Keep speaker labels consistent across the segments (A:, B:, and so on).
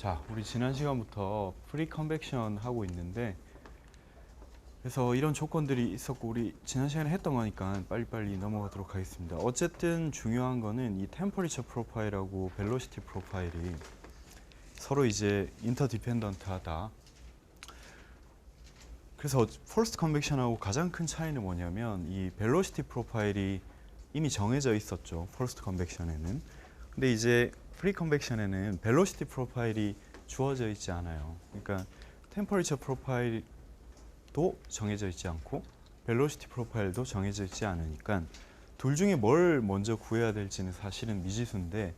A: 자, 우리 지난 시간부터 프리 컨벡션 하고 있는데, 그래서 이런 조건들이 있었고 우리 지난 시간에 했던 거니까 빨리빨리 넘어가도록 하겠습니다. 어쨌든 중요한 거는 이 템퍼리처 프로파일하고 벨로시티 프로파일이 서로 이제 인터디펜던트하다. 그래서 포스트 컨벡션하고 가장 큰 차이는 뭐냐면 이 벨로시티 프로파일이 이미 정해져 있었죠. 포스트 컨벡션에는. 근데 이제 프리 컨벡션에는 벨로시티 프로파일이 주어져 있지 않아요. 그러니까 템퍼리처 프로파일도 정해져 있지 않고 벨로시티 프로파일도 정해져 있지 않으니까 둘 중에 뭘 먼저 구해야 될지는 사실은 미지수인데,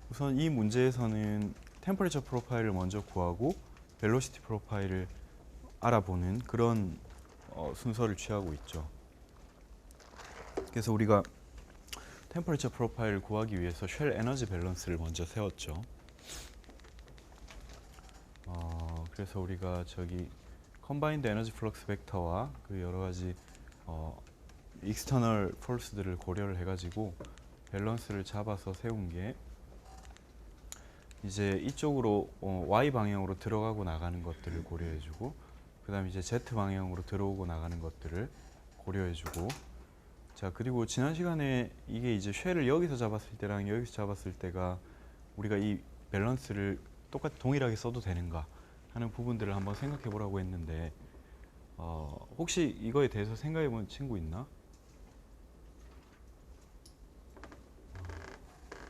A: 우선 이 문제에서는 템퍼리처 프로파일을 먼저 구하고 벨로시티 프로파일을 알아보는 그런 순서를 취하고 있죠. 그래서 우리가 템퍼리처 프로파일을 구하기 위해서 쉘 에너지 밸런스를 먼저 세웠죠. 그래서 우리가 저기 컴바인드 에너지 플럭스 벡터와 그 여러 가지 익스터널 폴스들을 고려를 해가지고 밸런스를 잡아서 세운 게 이제 이쪽으로 Y 방향으로 들어가고 나가는 것들을 고려해주고, 그다음 이제 Z 방향으로 들어오고 나가는 것들을 고려해주고, 자 그리고 지난 시간에 이게 이제 쉘을 여기서 잡았을 때랑 여기서 잡았을 때가 우리가 이 밸런스를 똑같이 동일하게 써도 되는가 하는 부분들을 한번 생각해 보라고 했는데, 혹시 이거에 대해서 생각해 본 친구 있나?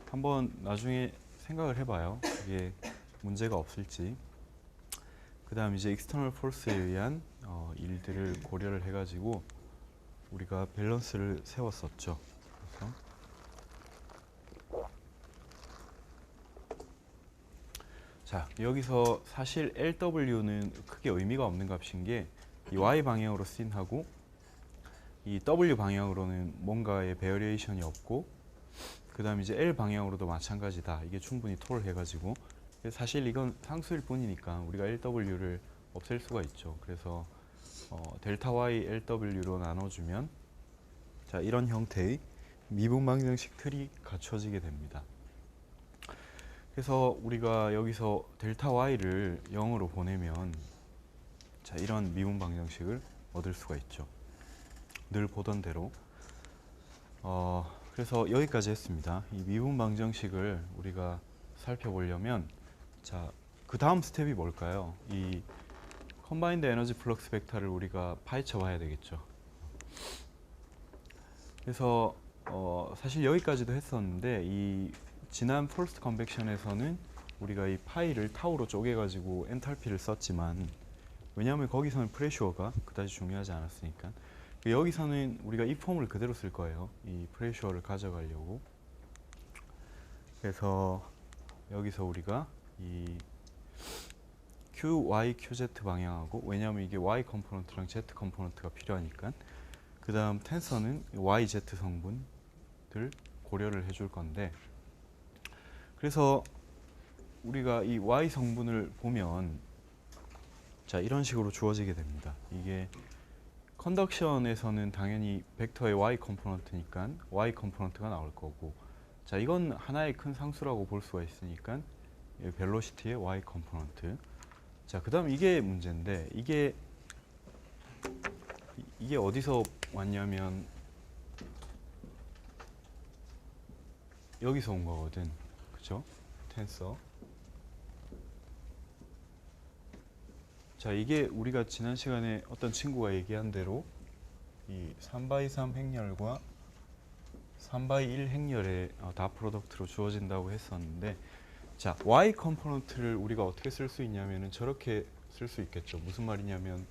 A: 한번 나중에 생각을 해봐요. 이게 문제가 없을지. 그 다음 이제 익스터널 폴스에 의한 일들을 고려를 해가지고 우리가 밸런스를 세웠었죠. 그래서 자 여기서 사실 LW는 크게 의미가 없는 값인 게 이 Y 방향으로 씬하고 이 W 방향으로는 뭔가의 베어리에이션이 없고, 그 다음 이제 L 방향으로도 마찬가지다. 이게 충분히 토를 해가지고 사실 이건 상수일 뿐이니까 우리가 LW를 없앨 수가 있죠. 그래서 델타 Y LW로 나눠주면 자 이런 형태의 미분방정식 틀이 갖춰지게 됩니다. 그래서 우리가 여기서 델타 Y를 0으로 보내면 자 이런 미분방정식을 얻을 수가 있죠. 늘 보던 대로. 그래서 여기까지 했습니다. 이 미분방정식을 우리가 살펴보려면 자 그 다음 스텝이 뭘까요? 이 컴바인드 에너지 플럭스 벡터를 우리가 파헤쳐 봐야 되겠죠. 그래서 사실 여기까지도 했었는데 이 지난 포스트 컨벡션에서는 우리가 이 파이를 타우로 쪼개가지고 엔탈피를 썼지만, 왜냐하면 거기서는 프레셔가 그다지 중요하지 않았으니까 여기서는 우리가 이 폼을 그대로 쓸 거예요. 이 프레셔를 가져가려고. 그래서 여기서 우리가 이 QY, QZ 방향하고, 왜냐하면 이게 Y 컴포넌트랑 Z 컴포넌트가 필요하니까, 그 다음 텐서는 YZ 성분들 고려를 해줄 건데, 그래서 우리가 이 Y 성분을 보면 자 이런 식으로 주어지게 됩니다. 이게 컨덕션에서는 당연히 벡터의 Y 컴포넌트니까 Y 컴포넌트가 나올 거고, 자 이건 하나의 큰 상수라고 볼 수가 있으니까 벨로시티의 Y 컴포넌트. 자 그다음 이게 문제인데 이게 어디서 왔냐면 여기서 온 거거든. 그죠? 텐서. 자 이게 우리가 지난 시간에 어떤 친구가 얘기한 대로 이 3x3 행렬과 3x1 행렬의 다 프로덕트로 주어진다고 했었는데, 자 Y 컴포넌트를 우리가 어떻게 쓸 수 있냐면은 저렇게 쓸 수 있겠죠. 무슨 말이냐면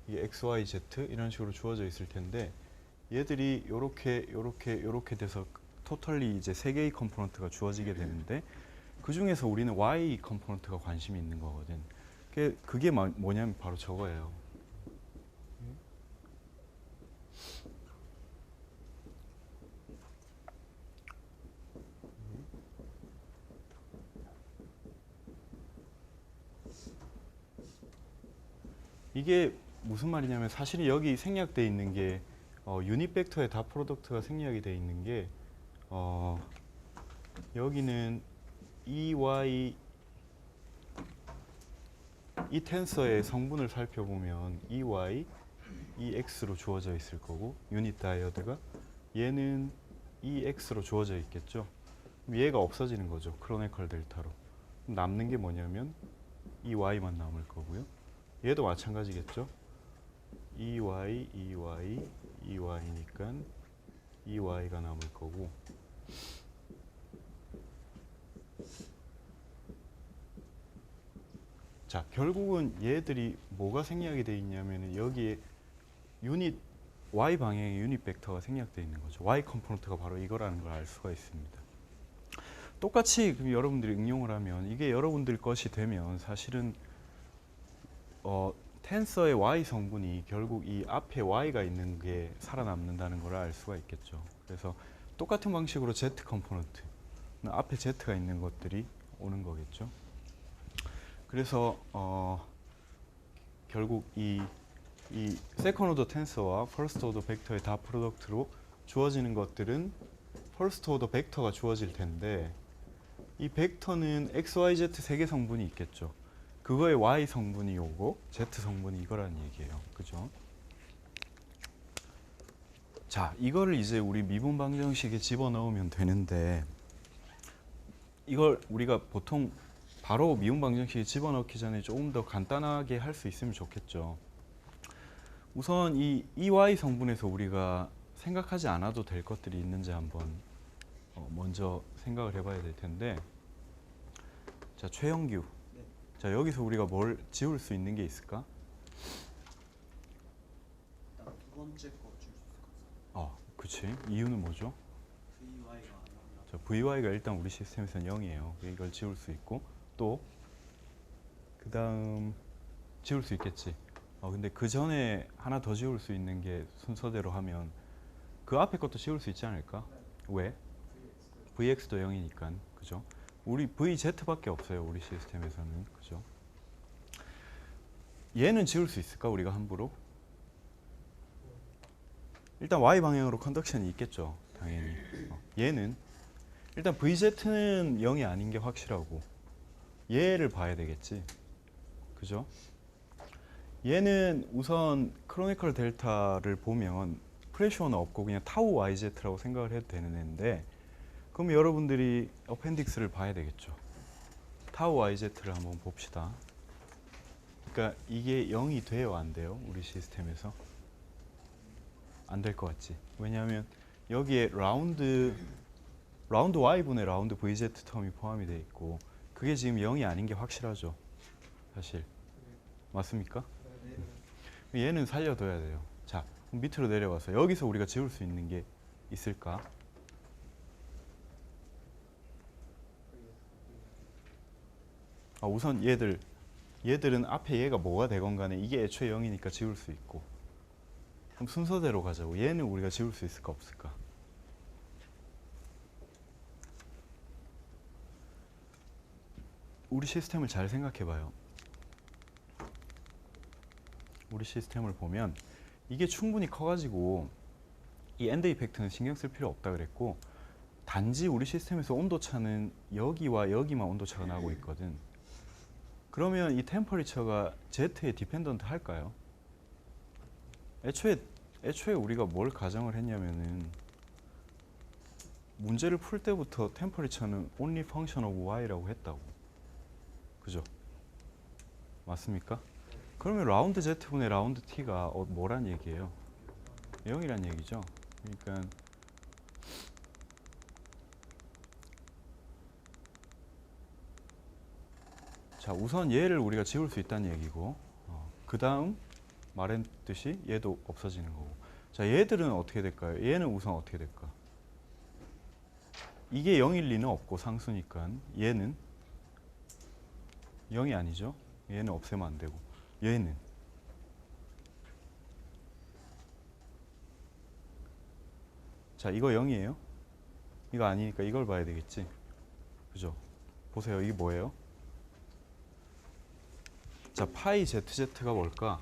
A: 이 x, y, z 이런 식으로 주어져 있을 텐데 얘들이 요렇게 돼서 토탈리 이제 세 개의 컴포넌트가 주어지게 되는데, 그 중에서 우리는 Y 컴포넌트가 관심이 있는 거거든. 그게 뭐냐면 바로 저거예요. 이게 무슨 말이냐면 사실 여기 생략돼 있는 게 유닛 벡터의 다 프로덕트가 생략이 돼 있는 게 여기는 EY 이 텐서의 성분을 살펴보면 EY, EX로 주어져 있을 거고 유닛 다이어드가 얘는 EX로 주어져 있겠죠. 그럼 얘가 없어지는 거죠. 크로네컬 델타로. 남는 게 뭐냐면 EY만 남을 거고요. 얘도 마찬가지겠죠. EY, EY, EY니까 EY가 남을 거고 자, 결국은 얘들이 뭐가 생략이 돼 있냐면 여기에 유닛 Y 방향의 유닛 벡터가 생략되어 있는 거죠. Y 컴포넌트가 바로 이거라는 걸 알 수가 있습니다. 똑같이 그럼 여러분들이 응용을 하면 이게 여러분들 것이 되면 사실은 텐서의 Y 성분이 결국 이 앞에 Y가 있는 게 살아남는다는 걸 알 수가 있겠죠. 그래서 똑같은 방식으로 Z 컴포넌트 앞에 Z가 있는 것들이 오는 거겠죠. 그래서 결국 이 세컨 오더 텐서와 퍼스트 오더 벡터의 다 프로덕트로 주어지는 것들은 퍼스트 오더 벡터가 주어질 텐데 이 벡터는 x, y, z 세 개 성분이 있겠죠. 그거의 y 성분이 요거, z 성분이 이거라는 얘기예요. 그죠? 자, 이거를 이제 우리 미분 방정식에 집어넣으면 되는데 이걸 우리가 보통 바로 미분 방정식에 집어넣기 전에 조금 더 간단하게 할 수 있으면 좋겠죠. 우선 이 EY 성분에서 우리가 생각하지 않아도 될 것들이 있는지 한번 먼저 생각을 해봐야 될 텐데 자, 최영규.
B: 네.
A: 자, 여기서 우리가 뭘 지울 수 있는 게 있을까?
B: 일단 두 번째 거 줄 수 있을 것 같아요.
A: 그치. 이유는 뭐죠?
B: VY가 0이라서.
A: 자, VY가 일단 우리 시스템에서는 0이에요. 이걸 지울 수 있고 또 그 다음 지울 수 있겠지. 근데 그 전에 하나 더 지울 수 있는 게 순서대로 하면 그 앞에 것도 지울 수 있지 않을까? 왜? VX도 0이니까. 그죠? 우리 VZ밖에 없어요. 우리 시스템에서는. 그죠? 얘는 지울 수 있을까? 우리가 함부로? 일단 Y 방향으로 컨덕션이 있겠죠. 당연히. 얘는 일단 VZ는 0이 아닌 게 확실하고 얘를 봐야 되겠지. 그죠? 얘는 우선 크로니컬 델타를 보면 프레셔는 없고 그냥 타우 YZ라고 생각을 해도 되는 애인데 그럼 여러분들이 어펜딕스를 봐야 되겠죠. 타우 YZ를 한번 봅시다. 그러니까 이게 0이 돼요, 안 돼요? 우리 시스템에서? 안 될 것 같지? 왜냐하면 여기에 라운드 Y분의 라운드 VZ 텀이 포함이 돼 있고 그게 지금 0이 아닌 게 확실하죠. 사실. 맞습니까? 얘는 살려둬야 돼요. 자, 그럼 밑으로 내려가서 여기서 우리가 지울 수 있는 게 있을까? 우선 얘들은 앞에 얘가 뭐가 되건 간에 이게 애초에 0이니까 지울 수 있고 그럼 순서대로 가자고. 얘는 우리가 지울 수 있을까 없을까? 우리 시스템을 잘 생각해 봐요. 우리 시스템을 보면 이게 충분히 커가지고 이 엔드 이펙트는 신경 쓸 필요 없다 그랬고 단지 우리 시스템에서 온도차는 여기와 여기만 온도차가 나고 있거든. 그러면 이 템퍼리처가 Z에 디펜던트 할까요? 애초에 우리가 뭘 가정을 했냐면은 문제를 풀 때부터 템퍼리처는 only function of y라고 했다고. 그죠? 맞습니까? 그러면 라운드 Z분의 라운드 T가 뭐란 얘기예요? 0이란 얘기죠. 그러니까 자, 우선 얘를 우리가 지울 수 있다는 얘기고 그 다음 말했듯이 얘도 없어지는 거고. 자, 얘들은 어떻게 될까요? 얘는 우선 어떻게 될까? 이게 0일 리는 없고 상수니까 얘는 0이 아니죠. 얘는 없애면 안 되고 얘는 자, 이거 0이에요? 이거 아니니까 이걸 봐야 되겠지. 그죠? 보세요. 이게 뭐예요? 자, 파이 ZZ가 뭘까?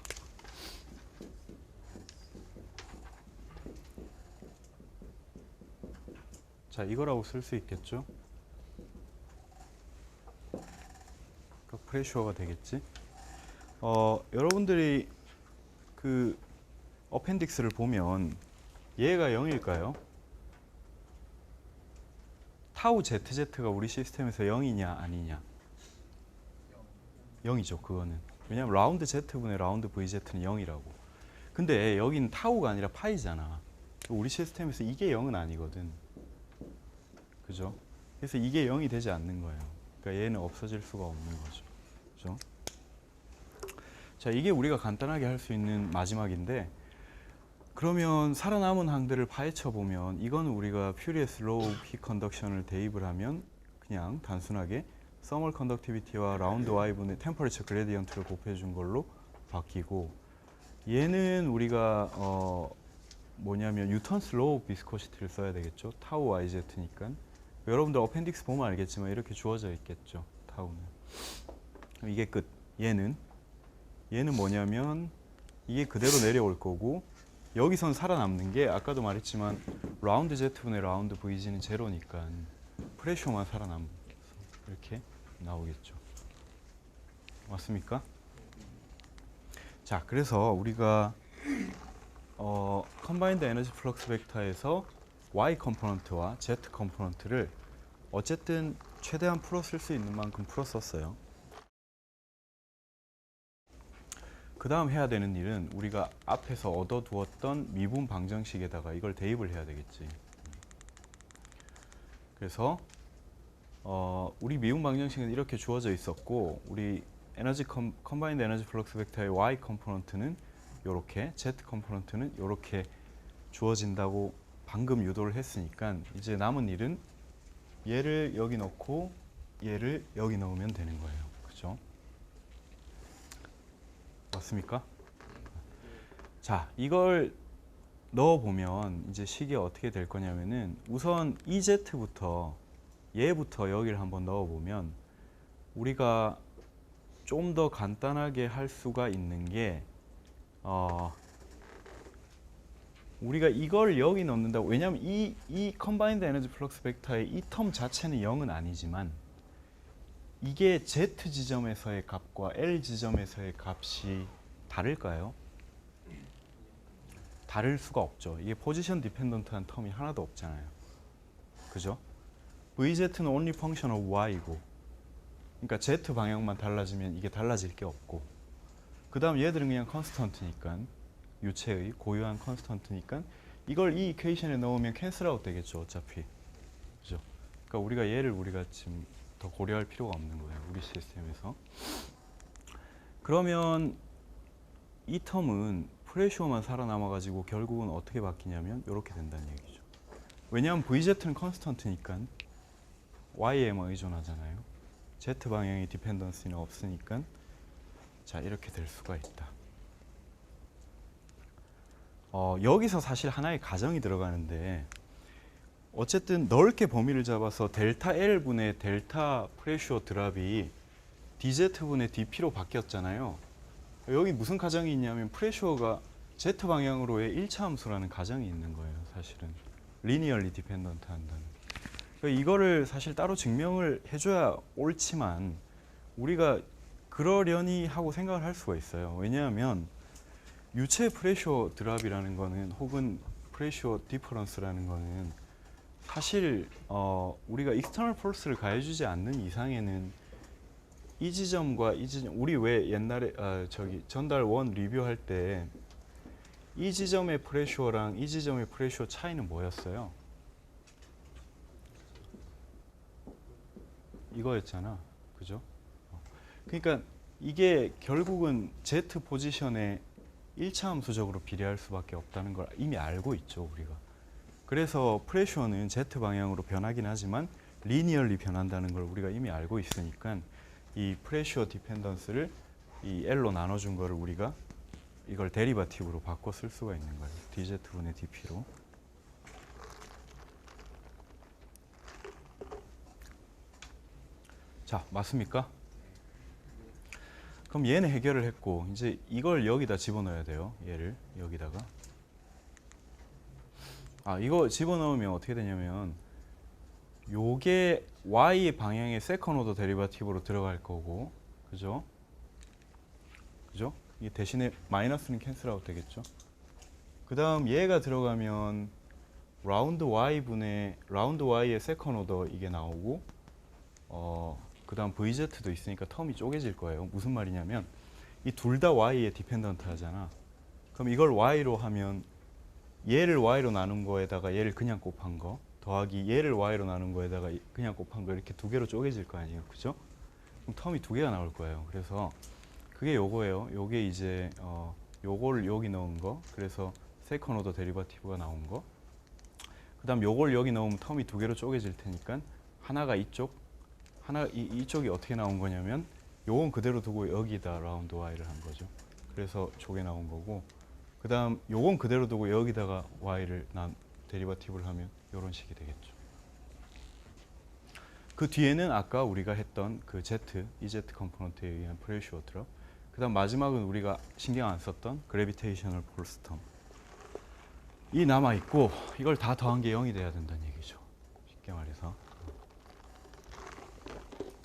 A: 자, 이거라고 쓸 수 있겠죠? 프레셔가 되겠지. 여러분들이 그 어펜딕스를 보면 얘가 0일까요? 타우 ZZ가 우리 시스템에서 0이냐 아니냐? 0이죠. 그거는. 왜냐하면 라운드 Z분의 라운드 VZ는 0이라고. 근데 여기는 타우가 아니라 파이잖아. 우리 시스템에서 이게 0은 아니거든. 그죠? 그래서 이게 0이 되지 않는 거예요. 그러니까 얘는 없어질 수가 없는 거죠. 그죠? 자, 이게 우리가 간단하게 할 수 있는 마지막인데, 그러면 살아남은 항들을 파헤쳐 보면 이거는 우리가 퓨리어스 로우 피 컨덕션을 대입을 하면 그냥 단순하게 서멀 컨덕티비티와 라운드 Y분의 템퍼레처 그레디언트를 곱해 준 걸로 바뀌고, 얘는 우리가 뭐냐면 뉴턴스 로우 비스코시티를 써야 되겠죠. 타우 YZ니까. 여러분들 어펜딕스 보면 알겠지만 이렇게 주어져 있겠죠. 타우는. 그럼 이게 끝. 얘는 뭐냐면 이게 그대로 내려올 거고, 여기선 살아남는 게 아까도 말했지만 라운드 Z분의 라운드 VG는 제로니까 프레셔만 살아남고 이렇게 나오겠죠. 맞습니까? 자, 그래서 우리가 컨바인드 에너지 플럭스 벡터에서 Y 컴포넌트와 Z 컴포넌트를 어쨌든 최대한 풀어 쓸 수 있는 만큼 풀어 썼어요. 그 다음 해야 되는 일은 우리가 앞에서 얻어두었던 미분 방정식에다가 이걸 대입을 해야 되겠지. 그래서 우리 미분 방정식은 이렇게 주어져 있었고, 우리 컨바인드 에너지 플럭스 벡터의 Y 컴포넌트는 이렇게, Z 컴포넌트는 이렇게 주어진다고 방금 유도를 했으니까 이제 남은 일은 얘를 여기 넣고 얘를 여기 넣으면 되는 거예요. 그죠? 맞습니까? 자, 이걸 넣어보면 이제 식이 어떻게 될 거냐면은 우선 EZ부터 얘부터 여기를 한번 넣어보면 우리가 좀 더 간단하게 할 수가 있는 게 우리가 이걸 여기 넣는다고, 왜냐하면 이 컨바인드 에너지 플럭스 벡터의 이 텀 자체는 0은 아니지만 이게 Z 지점에서의 값과 L 지점에서의 값이 다를까요? 다를 수가 없죠. 이게 포지션 디펜던트한 텀이 하나도 없잖아요. 그죠? VZ는 only function of Y고, 그러니까 Z 방향만 달라지면 이게 달라질 게 없고, 그 다음 얘들은 그냥 컨스턴트니까, 유체의 고유한 컨스턴트니까 이걸 이 이퀘이션에 넣으면 캔슬 아웃 되겠죠. 어차피. 그죠? 그러니까 우리가 얘를 우리가 지금 더 고려할 필요가 없는 거예요. 우리 시스템에서. 그러면 이 텀은 프레셔만 살아남아가지고 결국은 어떻게 바뀌냐면 이렇게 된다는 얘기죠. 왜냐하면 VZ는 컨스턴트니까 Y에만 의존하잖아요. Z 방향의 디펜던스는 없으니까 자, 이렇게 될 수가 있다. 여기서 사실 하나의 가정이 들어가는데, 어쨌든 넓게 범위를 잡아서 델타 L분의 델타 프레셔 드랍이 DZ분의 DP로 바뀌었잖아요. 여기 무슨 가정이 있냐면 프레셔가 Z 방향으로의 1차 함수라는 가정이 있는 거예요. 사실은 리니얼리 디펜던트 한다는. 이거를 사실 따로 증명을 해줘야 옳지만 우리가 그러려니 하고 생각을 할 수가 있어요. 왜냐하면 유체 프레셔 드랍이라는 거는, 혹은 프레셔 디퍼런스라는 거는 사실 우리가 익스터널 폴스를 가해주지 않는 이상에는 이 지점과 이 지점, 우리 왜 옛날에 전달 1 리뷰할 때 이 지점의 프레셔랑 이 지점의 프레셔 차이는 뭐였어요? 이거였잖아. 그죠? 그러니까 이게 결국은 Z 포지션에 1차 함수적으로 비례할 수밖에 없다는 걸 이미 알고 있죠, 우리가. 그래서 프레셔는 Z 방향으로 변하긴 하지만 리니얼리 변한다는 걸 우리가 이미 알고 있으니까 이 프레셔 디펜던스를 이 L로 나눠준 거를 우리가 이걸 데리바티브로 바꿔 쓸 수가 있는 거예요. DZ분의 DP로. 자, 맞습니까? 그럼 얘는 해결을 했고, 이제 이걸 여기다 집어넣어야 돼요. 얘를 여기다가. 이거 집어넣으면 어떻게 되냐면 요게 Y 방향의 세컨 오더 데리바티브로 들어갈 거고, 그죠? 그죠? 이게 대신에 마이너스는 캔슬아웃 되겠죠? 그 다음 얘가 들어가면 라운드 y의 세컨 오더 이게 나오고 그 다음 VZ도 있으니까 텀이 쪼개질 거예요. 무슨 말이냐면 이 둘 다 y에 디펜던트 하잖아. 그럼 이걸 y로 하면 얘를 y로 나눈 거에다가 얘를 그냥 곱한 거 더하기 얘를 y로 나눈 거에다가 그냥 곱한 거 이렇게 두 개로 쪼개질 거 아니에요. 그죠? 그럼 텀이 두 개가 나올 거예요. 그래서 그게 요거예요. 요게 이제 요걸 여기 넣은 거. 그래서 세컨 오더 데리바티브가 나온 거. 그다음 요걸 여기 넣으면 텀이 두 개로 쪼개질 테니까 하나가 이쪽, 이쪽이 어떻게 나온 거냐면 요건 그대로 두고 여기다 라운드 y를 한 거죠. 그래서 저게 나온 거고. 그다음 요건 그대로 두고 여기다가 y를 데리바티브를 하면 요런 식이 되겠죠. 그 뒤에는 아까 우리가 했던 그 EZ 컴포넌트에 의한 프레셔 드롭. 그다음 마지막은 우리가 신경 안 썼던 그래비테이셔널 폴스 텀. 이 남아 있고 이걸 다 더한 게 0이 돼야 된다는 얘기죠. 쉽게 말해서.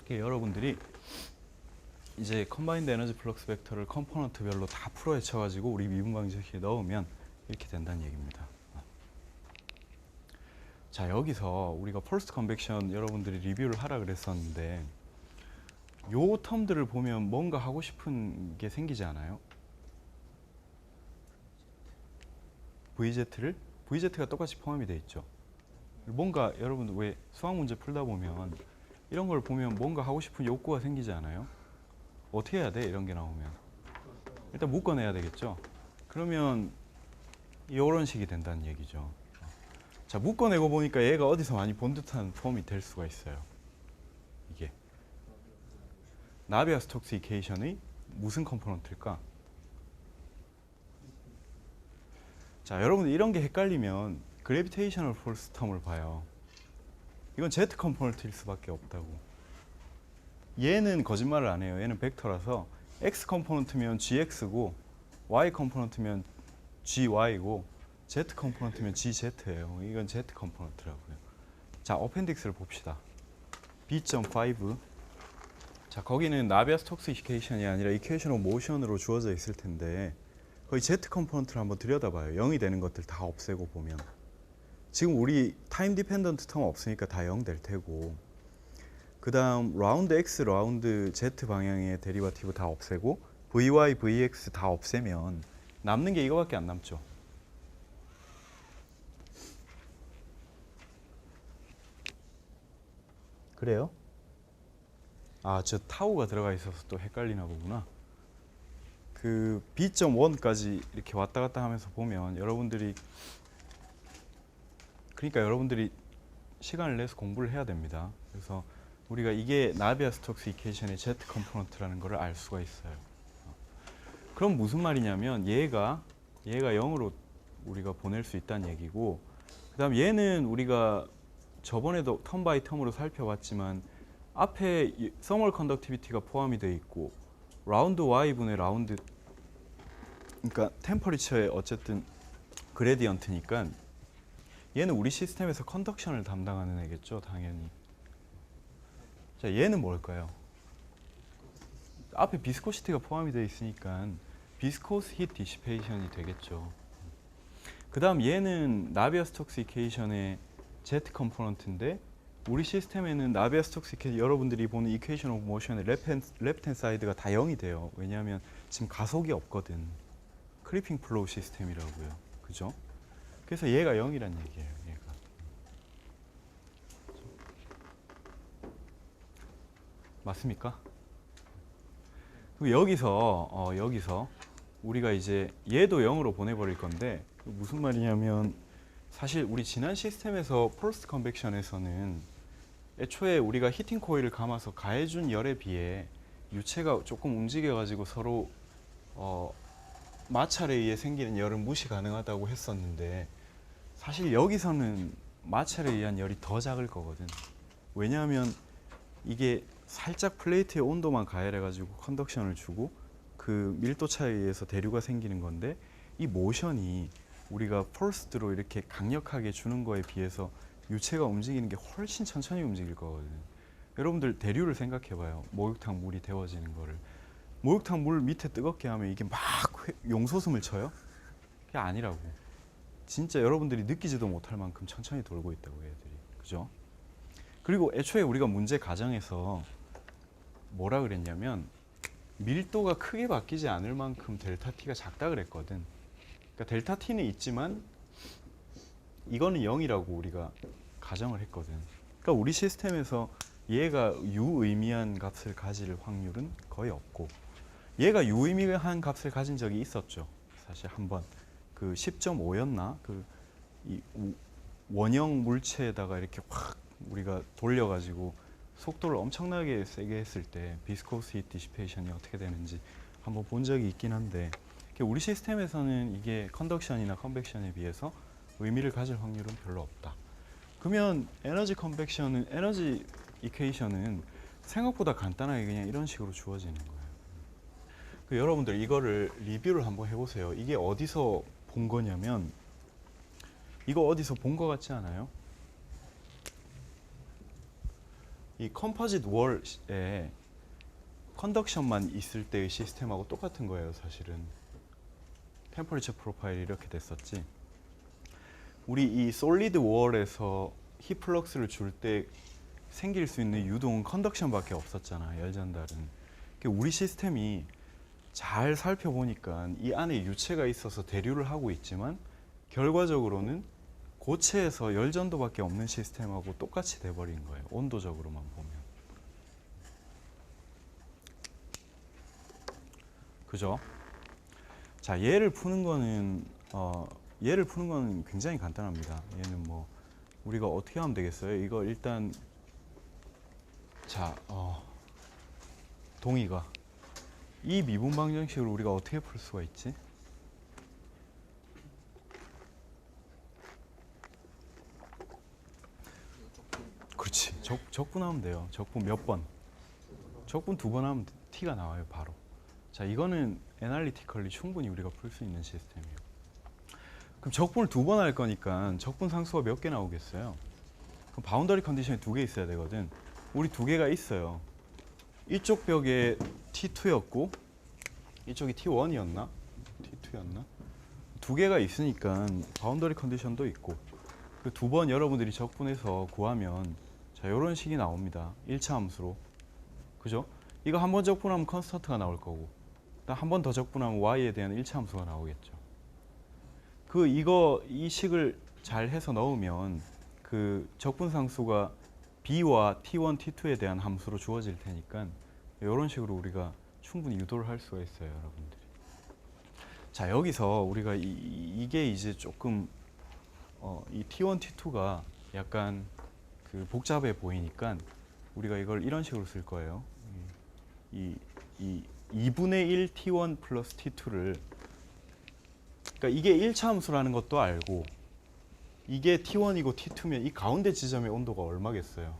A: 여러분들이 이제 컴바인드 에너지 플럭스 벡터를 컴포넌트별로 다 풀어 헤쳐 가지고 우리 미분 방정식에 넣으면 이렇게 된다는 얘기입니다. 자, 여기서 우리가 폴스트 컨벡션 여러분들이 리뷰를 하라 그랬었는데 요 텀들을 보면 뭔가 하고 싶은 게 생기지 않아요? VZ가 똑같이 포함이 돼 있죠. 뭔가 여러분들 왜 수학 문제 풀다 보면 이런 걸 보면 뭔가 하고 싶은 욕구가 생기지 않아요? 어떻게 해야 돼? 이런 게 나오면 일단 묶어내야 되겠죠. 그러면 이런 식이 된다는 얘기죠. 자, 묶어내고 보니까 얘가 어디서 많이 본 듯한 폼이 될 수가 있어요. 이게 나비아-스톡스 이퀘이션의 무슨 컴포넌트일까? 자, 여러분들 이런 게 헷갈리면 그래비테이셔널 폴스 텀을 봐요. 이건 Z 컴포넌트일 수밖에 없다고. 얘는 거짓말을 안 해요. 얘는 벡터라서 X 컴포넌트면 GX고 Y 컴포넌트면 GY고 Z 컴포넌트면 GZ예요. 이건 Z 컴포넌트라고요. 자, 어펜딕스를 봅시다. B.5. 자, 거기는 나비아-스톡스 이퀘이션이 아니라 이퀘이션 오브 모션으로 주어져 있을 텐데 거기 Z 컴포넌트를 한번 들여다봐요. 0이 되는 것들 다 없애고 보면 지금 우리 타임 디펜던트 텀 없으니까 다 0 될 테고 그 다음 라운드 X, 라운드 Z 방향의 데리바티브 다 없애고 VY, VX 다 없애면 남는 게 이거밖에 안 남죠. 그래요? 아, 저 타우가 들어가 있어서 또 헷갈리나 보구나. 그 B.1까지 이렇게 왔다 갔다 하면서 보면 여러분들이 시간을 내서 공부를 해야 됩니다. 그래서 우리가 이게 나비아-스톡스 이퀘이션의 Z 컴포넌트라는 것을 알 수가 있어요. 그럼 무슨 말이냐면 얘가 0으로 우리가 보낼 수 있다는 얘기고 그다음 얘는 우리가 저번에도 텀 바이 텀으로 살펴봤지만 앞에 서멀 컨덕티비티가 포함이 돼 있고 라운드 y분의 라운드 그러니까 템퍼리처의 어쨌든 그레디언트니까 얘는 우리 시스템에서 컨덕션을 담당하는 애겠죠, 당연히. 자, 얘는 뭘까요? 앞에 비스코시티가 포함이 되어 있으니까 비스코스 히트 디시페이션이 되겠죠. 그 다음 얘는 나비아-스톡스 이퀘이션의 Z 컴포넌트인데 우리 시스템에는 나비아-스톡스 이퀘이션 여러분들이 보는 이퀘이션 오브 모션의 레프트 사이드가 다 0이 돼요. 왜냐하면 지금 가속이 없거든. 크리핑 플로우 시스템이라고요. 그죠? 그래서 얘가 0이란 얘기예요. 얘가. 맞습니까? 그리고 여기서 우리가 이제 얘도 0으로 보내버릴 건데 무슨 말이냐면 사실 우리 지난 시스템에서 폴스트 컨벡션에서는 애초에 우리가 히팅 코일을 감아서 가해준 열에 비해 유체가 조금 움직여가지고 서로 마찰에 의해 생기는 열은 무시 가능하다고 했었는데 사실 여기서는 마찰에 의한 열이 더 작을 거거든. 왜냐하면 이게 살짝 플레이트의 온도만 가열해가지고 컨덕션을 주고 그 밀도 차이에 의해서 대류가 생기는 건데 이 모션이 우리가 폴스트로 이렇게 강력하게 주는 거에 비해서 유체가 움직이는 게 훨씬 천천히 움직일 거거든. 여러분들 대류를 생각해봐요. 목욕탕 물이 데워지는 거를. 목욕탕 물 밑에 뜨겁게 하면 이게 막 용솟음을 쳐요? 그게 아니라고. 진짜 여러분들이 느끼지도 못할 만큼 천천히 돌고 있다고 애들이. 그죠? 그리고 애초에 우리가 문제 가정에서 뭐라 그랬냐면 밀도가 크게 바뀌지 않을 만큼 델타 T가 작다 그랬거든. 그러니까 델타 T는 있지만 이거는 0이라고 우리가 가정을 했거든. 그러니까 우리 시스템에서 얘가 유의미한 값을 가질 확률은 거의 없고, 얘가 유의미한 값을 가진 적이 있었죠. 사실 한번 그 10.5였나 그 이 원형 물체에다가 이렇게 확 우리가 돌려가지고 속도를 엄청나게 세게 했을 때 비스코시티 디시페이션이 어떻게 되는지 한번 본 적이 있긴 한데, 우리 시스템에서는 이게 컨덕션이나 컨벡션에 비해서 의미를 가질 확률은 별로 없다. 그러면 에너지 컨벡션은, 에너지 이퀘이션은 생각보다 간단하게 그냥 이런 식으로 주어지는 거예요. 여러분들 이거를 리뷰를 한번 해보세요. 이게 어디서 본 거냐면, 이거 어디서 본 거 같지 않아요? 이 컴포짓 월에 컨덕션만 있을 때의 시스템하고 똑같은 거예요. 사실은 템퍼리처 프로파일이 이렇게 됐었지. 우리 이 솔리드 월에서 힙플럭스를 줄 때 생길 수 있는 유동은 컨덕션밖에 없었잖아. 열 전달은. 우리 시스템이 잘 살펴보니까 이 안에 유체가 있어서 대류를 하고 있지만 결과적으로는 고체에서 열 전도밖에 없는 시스템하고 똑같이 돼버린 거예요. 온도적으로만 보면. 그죠? 자, 얘를 푸는 거는 굉장히 간단합니다. 얘는 뭐 우리가 어떻게 하면 되겠어요? 이거 일단 자, 동의가 이 미분 방정식을 우리가 어떻게 풀 수가 있지? 그렇지. 적분하면 돼요. 적분 몇 번? 적분 2번 하면 t가 나와요, 바로. 자, 이거는 애널리티컬리 충분히 우리가 풀 수 있는 시스템이에요. 그럼 적분을 2번 할 거니까 적분 상수가 몇 개 나오겠어요? 그럼 바운더리 컨디션이 2개 있어야 되거든. 우리 2개가 있어요. 이쪽 벽에 T2였고 이쪽이 T1이었나? T2였나? 2개가 있으니까 바운더리 컨디션도 있고, 그 2번 여러분들이 적분해서 구하면 자, 이런 식이 나옵니다. 1차 함수로. 그죠? 이거 한 번 적분하면 컨스턴트가 나올 거고, 한 번 더 적분하면 y에 대한 1차 함수가 나오겠죠. 이 식을 잘 해서 넣으면 그 적분 상수가 b와 t1, t2에 대한 함수로 주어질 테니까 이런 식으로 우리가 충분히 유도를 할 수가 있어요, 여러분들이. 자, 여기서 우리가 이게 이제 조금 이 t1, t2가 약간 그 복잡해 보이니까 우리가 이걸 이런 식으로 쓸 거예요. 이 2분의 1 t1 플러스 t2를, 그러니까 이게 1차 함수라는 것도 알고 이게 t1이고 t2면 이 가운데 지점의 온도가 얼마겠어요?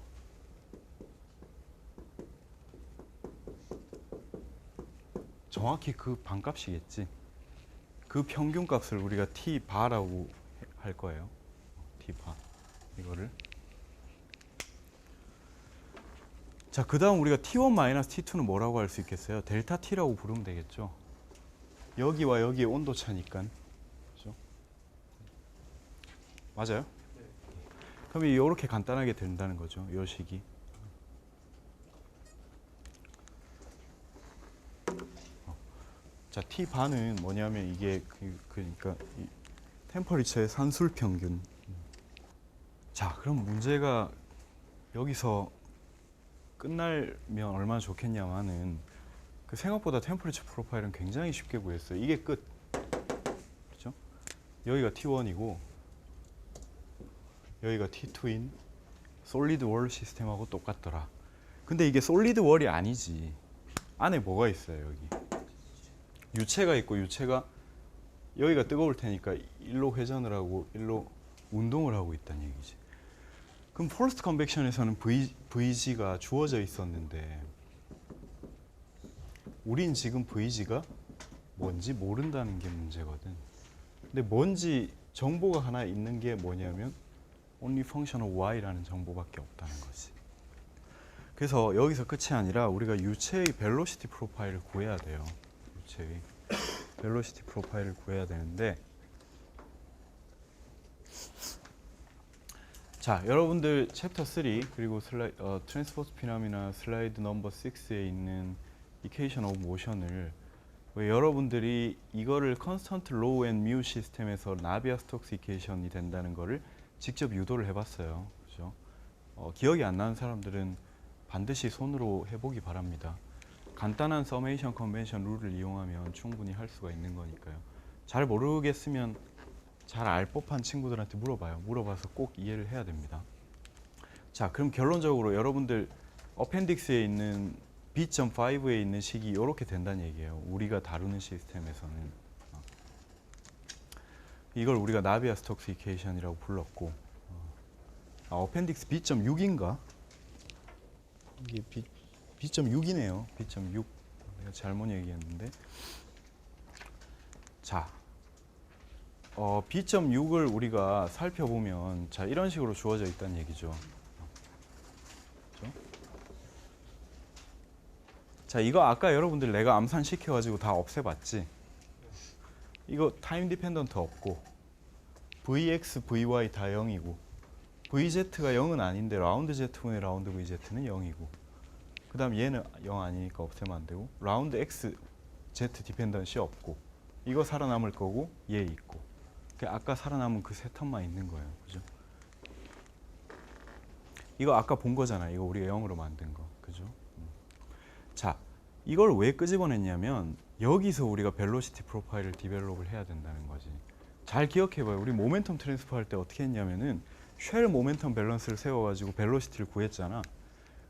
A: 정확히 그 반값이겠지. 그 평균값을 우리가 t 바라고 할 거예요. t 바 이거를. 자, 그 다음 우리가 t1 마이너스 t2는 뭐라고 할 수 있겠어요? 델타 t라고 부르면 되겠죠. 여기와 여기의 온도 차니까. 그렇죠? 맞아요?
B: 네.
A: 그럼 이렇게 간단하게 된다는 거죠. 이 식이. 자, t 바는 뭐냐면 이게 그러니까 이 템퍼리처의 산술 평균. 자, 그럼 문제가 여기서 끝날면 얼마나 좋겠냐마는, 그 생각보다 템퍼리처 프로파일은 굉장히 쉽게 구했어요. 이게 끝. 그렇죠? 여기가 T1이고 여기가 T2인 솔리드 월 시스템하고 똑같더라. 근데 이게 솔리드 월이 아니지. 안에 뭐가 있어요, 여기? 유체가 있고, 유체가 여기가 뜨거울 테니까 일로 회전을 하고 일로 운동을 하고 있다는 얘기지. 그럼 포스트 컨벡션에서는 VG가 주어져 있었는데 우린 지금 VG가 뭔지 모른다는 게 문제거든. 근데 뭔지 정보가 하나 있는 게 뭐냐면 only function of y라는 정보밖에 없다는 거지. 그래서 여기서 끝이 아니라 우리가 유체의 벨로시티 프로파일을 구해야 돼요. 유체의 벨로시티 프로파일을 구해야 되는데, 자, 여러분들 챕터 3 그리고 트랜스포스 피노미나 슬라이드 넘버 6에 있는 이퀘이션 오브 모션을 왜 여러분들이 이거를 컨스턴트 로우 앤 뮤 시스템에서 나비아-스톡스 이퀘이션이 된다는 거를 직접 유도를 해봤어요. 그죠? 기억이 안 나는 사람들은 반드시 손으로 해보기 바랍니다. 간단한 서메이션 컨벤션 룰을 이용하면 충분히 할 수가 있는 거니까요. 잘 모르겠으면 잘 알 법한 친구들한테 물어봐요. 물어봐서 꼭 이해를 해야 됩니다. 자, 그럼 결론적으로 여러분들 어펜딕스에 있는 B.5에 있는 식이 이렇게 된다는 얘기예요. 우리가 다루는 시스템에서는. 이걸 우리가 나비아-스톡스 이퀘이션이라고 불렀고, 어펜딕스 B.6인가? 이게 B.6이네요. B.6. 내가 잘못 얘기했는데. 자, B.6을 우리가 살펴보면 자, 이런 식으로 주어져 있다는 얘기죠. 그렇죠? 자, 이거 아까 여러분들 내가 암산 시켜가지고 다 없애봤지? 이거 타임 디펜던트 없고 Vx, Vy 다 0이고 VZ가 0은 아닌데 라운드 Z분의 라운드 VZ는 0이고 그 다음 얘는 0 아니니까 없애면 안 되고 라운드 X, Z 디펜던시 없고 이거 살아남을 거고 얘 있고 아까 살아남은 그 세 텀만 있는 거예요. 그죠? 이거 아까 본 거잖아요. 이거 우리가 0으로 만든 거. 그죠? 자, 이걸 왜 끄집어냈냐면 여기서 우리가 벨로시티 프로파일을 디벨롭을 해야 된다는 거지. 잘 기억해봐요. 우리 모멘텀 트랜스퍼 할 때 어떻게 했냐면은 쉘 모멘텀 밸런스를 세워가지고 벨로시티를 구했잖아.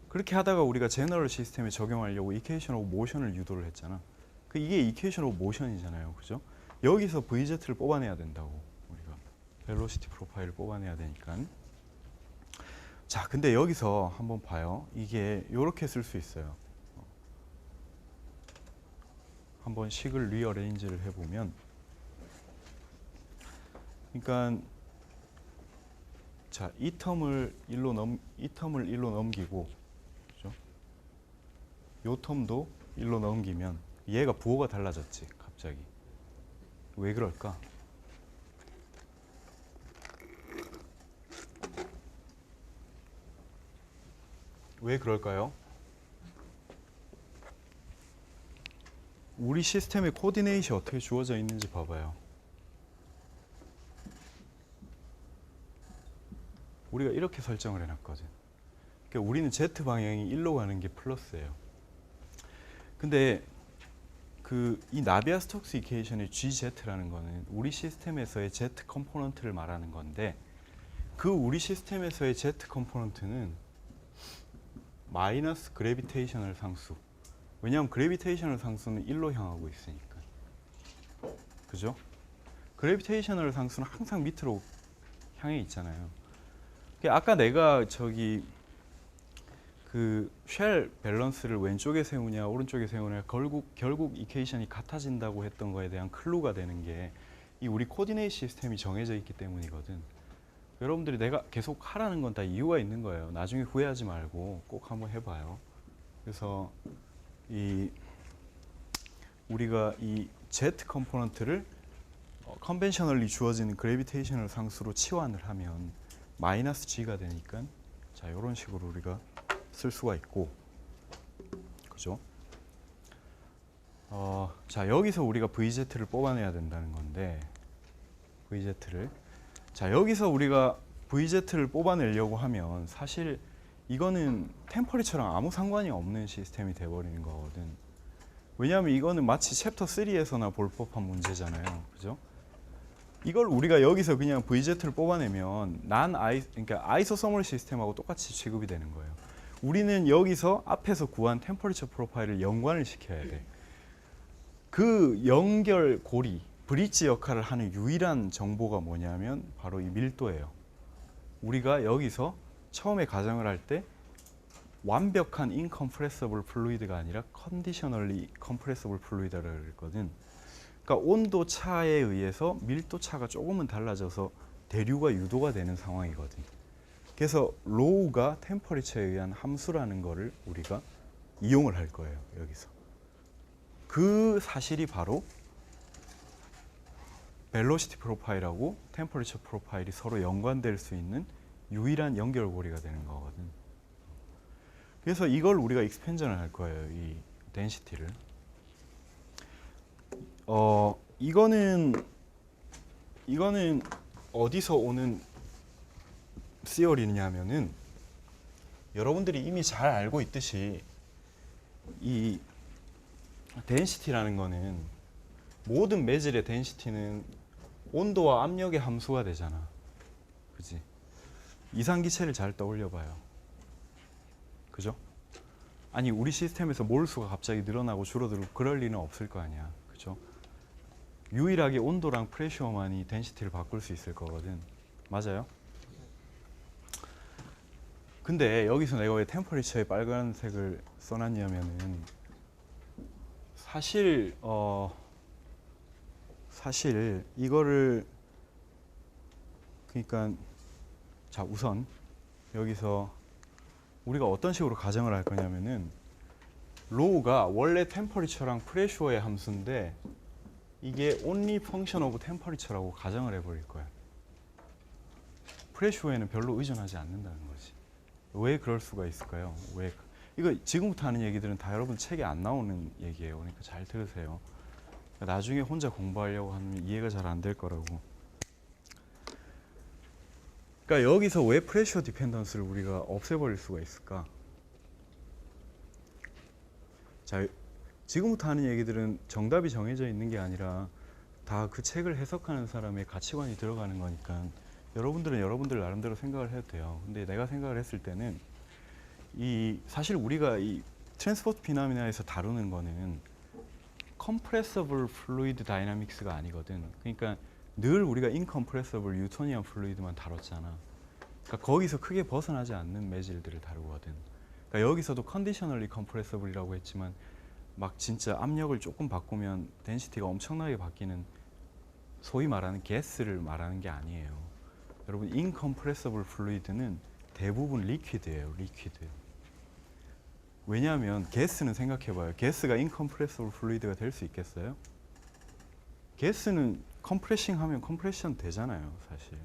A: 그렇게 하다가 우리가 제너럴 시스템에 적용하려고 이퀘이션 오브 모션을 유도를 했잖아. 이게 이퀘이션 오브 모션이잖아요. 그죠? 여기서 VZ를 뽑아내야 된다고. 우리가 벨로시티 프로파일을 뽑아내야 되니까. 자, 근데 여기서 한번 봐요. 이게 이렇게 쓸 수 있어요. 한번 식을 리어레인지를 해보면, 그러니까 자, 이 텀을 1로 넘기고, 그죠? 요 텀도 1로 넘기면 얘가 부호가 달라졌지, 갑자기. 왜 그럴까? 왜 그럴까요? 우리 시스템의 코디네이션이 어떻게 주어져 있는지 봐봐요. 우리가 이렇게 설정을 해놨거든. 그러니까 우리는 Z 방향이 1로 가는 게 플러스예요. 근데 이 나비아-스톡스 이퀘이션의 GZ라는 거는 우리 시스템에서의 Z 컴포넌트를 말하는 건데 그 우리 시스템에서의 Z 컴포넌트는 마이너스 그래비테이셔널 상수. 왜냐하면 그래비테이셔널 상수는 1로 향하고 있으니까. 그죠? 그래비테이셔널 상수는 항상 밑으로 향해 있잖아요. 아까 내가 그 쉘 밸런스를 왼쪽에 세우냐 오른쪽에 세우냐 결국 이퀘이션이 같아진다고 했던 거에 대한 클루가 되는 게 이 우리 코디네이트 시스템이 정해져 있기 때문이거든. 여러분들이 내가 계속 하라는 건 다 이유가 있는 거예요. 나중에 후회하지 말고 꼭 한번 해봐요. 그래서 우리가 이 Z 컴포넌트를 컨벤셔널리 주어지는 그래비테이셔널 상수로 치환을 하면 마이너스 G가 되니까 자, 이런 식으로 우리가 쓸 수가 있고, 그죠? 자, 여기서 우리가 VZ를 뽑아내야 된다는 건데 VZ를 자, 여기서 우리가 VZ를 뽑아내려고 하면 사실 이거는 템퍼리처랑 아무 상관이 없는 시스템이 돼버리는 거거든. 왜냐하면 이거는 마치 챕터 3에서나 볼 법한 문제잖아요. 그죠? 이걸 우리가 여기서 그냥 VZ를 뽑아내면 그러니까 아이소서멀 시스템하고 똑같이 취급이 되는 거예요. 우리는 여기서 앞에서 구한 템퍼리처 프로파일을 연관을 시켜야 돼. 그 연결고리, 브릿지 역할을 하는 유일한 정보가 뭐냐면 바로 이 밀도예요. 우리가 여기서 처음에 가정을 할 때 완벽한 인컴프레서블 플루이드가 아니라 컨디셔널리 컴프레서블 플루이드라고 그랬거든. 그러니까 온도 차에 의해서 밀도 차가 조금은 달라져서 대류가 유도가 되는 상황이거든. 그래서 로우가 템퍼리처에 의한 함수라는 거를 우리가 이용을 할 거예요. 여기서. 그 사실이 바로 벨로시티 프로파일하고 템퍼리처 프로파일이 서로 연관될 수 있는 유일한 연결고리가 되는 거거든. 그래서 이걸 우리가 익스펜전을 할 거예요. 이 덴시티를. 이거는 어디서 오는 시어리냐면은 여러분들이 이미 잘 알고 있듯이 이 덴시티라는 거는 모든 매질의 덴시티는 온도와 압력의 함수가 되잖아. 그지? 이상기체를 잘 떠올려 봐요. 그죠? 아니 우리 시스템에서 몰수가 갑자기 늘어나고 줄어들고 그럴 리는 없을 거 아니야. 그죠? 유일하게 온도랑 프레셔만이 덴시티를 바꿀 수 있을 거거든. 맞아요? 근데 여기서 내가 왜 템퍼리처에 빨간색을 써놨냐면은 사실 이거를 그러니까 자 우선 여기서 우리가 어떤 식으로 가정을 할 거냐면은 로우가 원래 템퍼리처랑 프레셔의 함수인데 이게 only function of temperature라고 가정을 해버릴 거야. 프레셔에는 별로 의존하지 않는다는 거지. 왜 그럴 수가 있을까요? 왜? 이거 지금부터 하는 얘기들은 다 여러분 책에 안 나오는 얘기예요. 그러니까 잘 들으세요. 나중에 혼자 공부하려고 하면 이해가 잘 안 될 거라고. 그러니까 여기서 왜 프레셔 디펜던스를 우리가 없애버릴 수가 있을까? 자, 지금부터 하는 얘기들은 정답이 정해져 있는 게 아니라 다 그 책을 해석하는 사람의 가치관이 들어가는 거니까 여러분들은 여러분들 나름대로 생각을 해도 돼요. 근데 내가 생각을 했을 때는 사실 우리가 이 트랜스포트 피노미나에서 다루는 거는 compressible fluid dynamics가 아니거든. 그러니까 늘 우리가 incompressible 뉴토니안 플루이드만 다뤘잖아. 그러니까 거기서 크게 벗어나지 않는 매질들을 다루거든. 그러니까 여기서도 conditionally compressible이라고 했지만 막 진짜 압력을 조금 바꾸면 덴시티가 엄청나게 바뀌는 소위 말하는 가스를 말하는 게 아니에요. 여러분 incompressible fluid는 대부분 리퀴드예요. 리퀴드. 왜냐하면 가스는 생각해봐요. 가스가 incompressible fluid가 될 수 있겠어요? 가스는 컴프레싱 하면 컴프레션 되잖아요. 사실.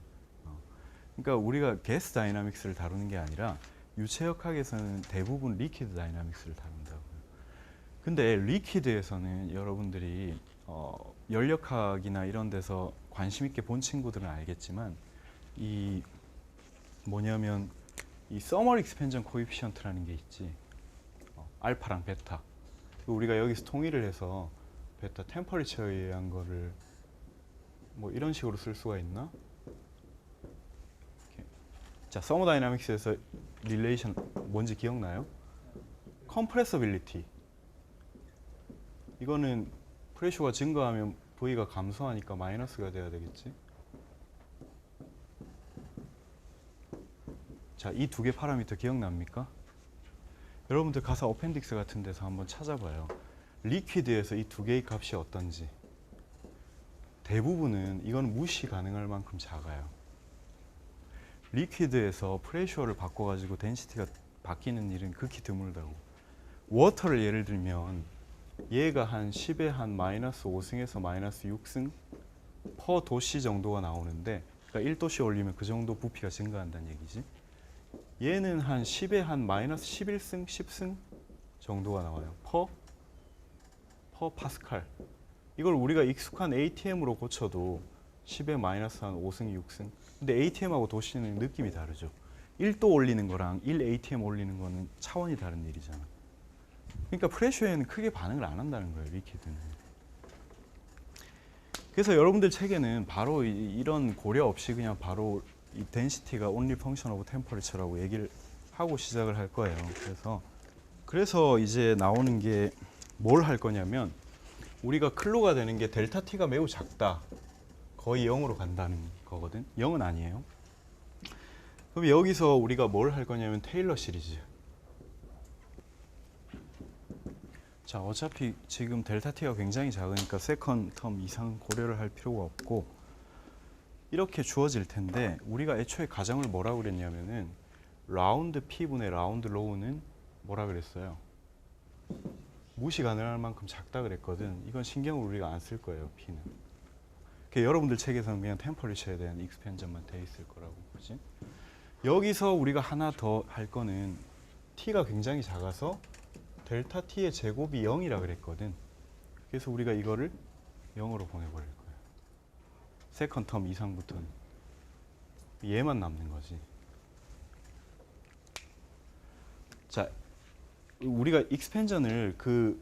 A: 그러니까 우리가 가스 다이나믹스를 다루는 게 아니라 유체역학에서는 대부분 리퀴드 다이나믹스를 다룬다고요. 근데 리퀴드에서는 여러분들이 연력학이나 이런 데서 관심 있게 본 친구들은 알겠지만 이 뭐냐면 이 서머 익스펜전 코에피션트라는 게 있지. 알파랑 베타. 우리가 여기서 통일을 해서 베타 템퍼리처에 의한 거를 뭐 이런 식으로 쓸 수가 있나? 이렇게. 자, 서머다이나믹스에서 릴레이션 뭔지 기억나요? 컴프레서빌리티. 이거는 프레셔가 증가하면 V가 감소하니까 마이너스가 돼야 되겠지. 자, 이 두 개 파라미터 기억납니까? 여러분들 가서 어펜딕스 같은 데서 한번 찾아봐요. 리퀴드에서 이 두 개의 값이 어떤지. 대부분은 이건 무시 가능할 만큼 작아요. 리퀴드에서 프레셔를 바꿔가지고 덴시티가 바뀌는 일은 극히 드물다고. 워터를 예를 들면 얘가 한 10에 한 마이너스 5승에서 마이너스 6승 퍼 도시 정도가 나오는데 그러니까 1도씨 올리면 그 정도 부피가 증가한다는 얘기지. 얘는 한 10에 한 마이너스 11승, 10승 정도가 나와요. 퍼 파스칼. 이걸 우리가 익숙한 ATM으로 고쳐도 10에 마이너스 한 5승, 6승. 근데 ATM하고 도시는 느낌이 다르죠. 1도 올리는 거랑 1 ATM 올리는 거는 차원이 다른 일이잖아. 그러니까 프레셔에는 크게 반응을 안 한다는 거예요, 리퀴드는. 그래서 여러분들 책에는 바로 이런 고려 없이 그냥 바로 이 덴시티가 only function of temperature라고 얘기를 하고 시작을 할 거예요. 그래서 이제 나오는 게 뭘 할 거냐면 우리가 클로가 되는 게 델타 T가 매우 작다. 거의 0으로 간다는 거거든. 0은 아니에요. 그럼 여기서 우리가 뭘 할 거냐면 테일러 시리즈. 자, 어차피 지금 델타 T가 굉장히 작으니까 세컨 텀 이상 고려를 할 필요가 없고 이렇게 주어질 텐데 우리가 애초에 가정을 뭐라고 그랬냐면은 라운드 P분의 라운드 로우는 뭐라 그랬어요? 무시 가능할 만큼 작다 그랬거든. 이건 신경을 우리가 안 쓸 거예요, P는. 여러분들 책에서는 그냥 템퍼리처에 대한 익스펜전만 돼 있을 거라고. 그치? 여기서 우리가 하나 더 할 거는 T가 굉장히 작아서 델타 T의 제곱이 0이라 그랬거든. 그래서 우리가 이거를 0으로 보내버릴 거예요. 세컨 텀 이상부터는. 얘만 남는 거지. 자, 우리가 익스펜전을 그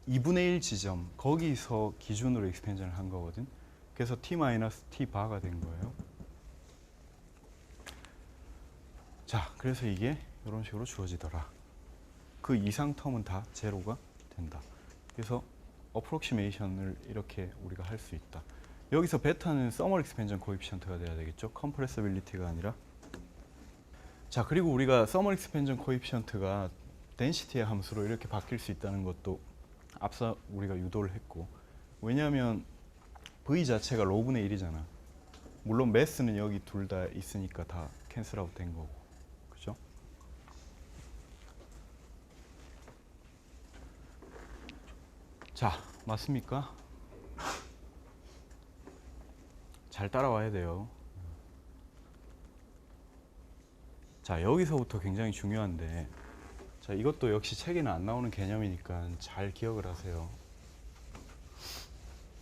A: 2분의 1 지점 거기서 기준으로 익스펜전을 한 거거든. 그래서 t-t 바가 된 거예요. 자, 그래서 이게 이런 식으로 주어지더라. 그 이상 텀은 다 제로가 된다. 그래서 어프록시메이션을 이렇게 우리가 할 수 있다. 여기서 베타는 서머 익스펜전 코에피션트가 돼야 되겠죠. 컴프레서빌리티가 아니라. 자, 그리고 우리가 서머 익스펜전 코에피션트가 덴시티의 함수로 이렇게 바뀔 수 있다는 것도 앞서 우리가 유도를 했고, 왜냐하면 V 자체가 로분의 1이잖아. 물론 매스는 여기 둘 다 있으니까 다 캔슬아웃 된 거고. 그죠? 자, 맞습니까? 잘 따라와야 돼요. 자, 여기서부터 굉장히 중요한데, 자, 이것도 역시 책에는 안 나오는 개념이니까 잘 기억을 하세요.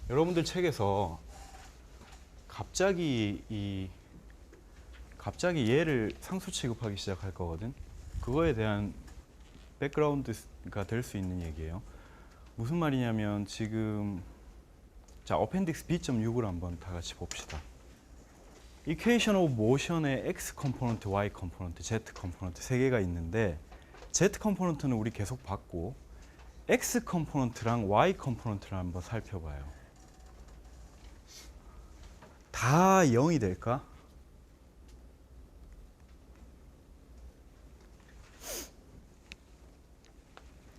A: 여러분들 책에서 갑자기 얘를 상수 취급하기 시작할 거거든. 그거에 대한 백그라운드가 될 수 있는 얘기예요. 무슨 말이냐면 지금 자, 어펜딕스 B.6을 한번 다 같이 봅시다. 이퀘이션 오브 모션의 X 컴포넌트, Y 컴포넌트, Z 컴포넌트 세 개가 있는데 Z 컴포넌트는 우리 계속 봤고 X 컴포넌트랑 Y 컴포넌트를 한번 살펴봐요. 다 0이 될까?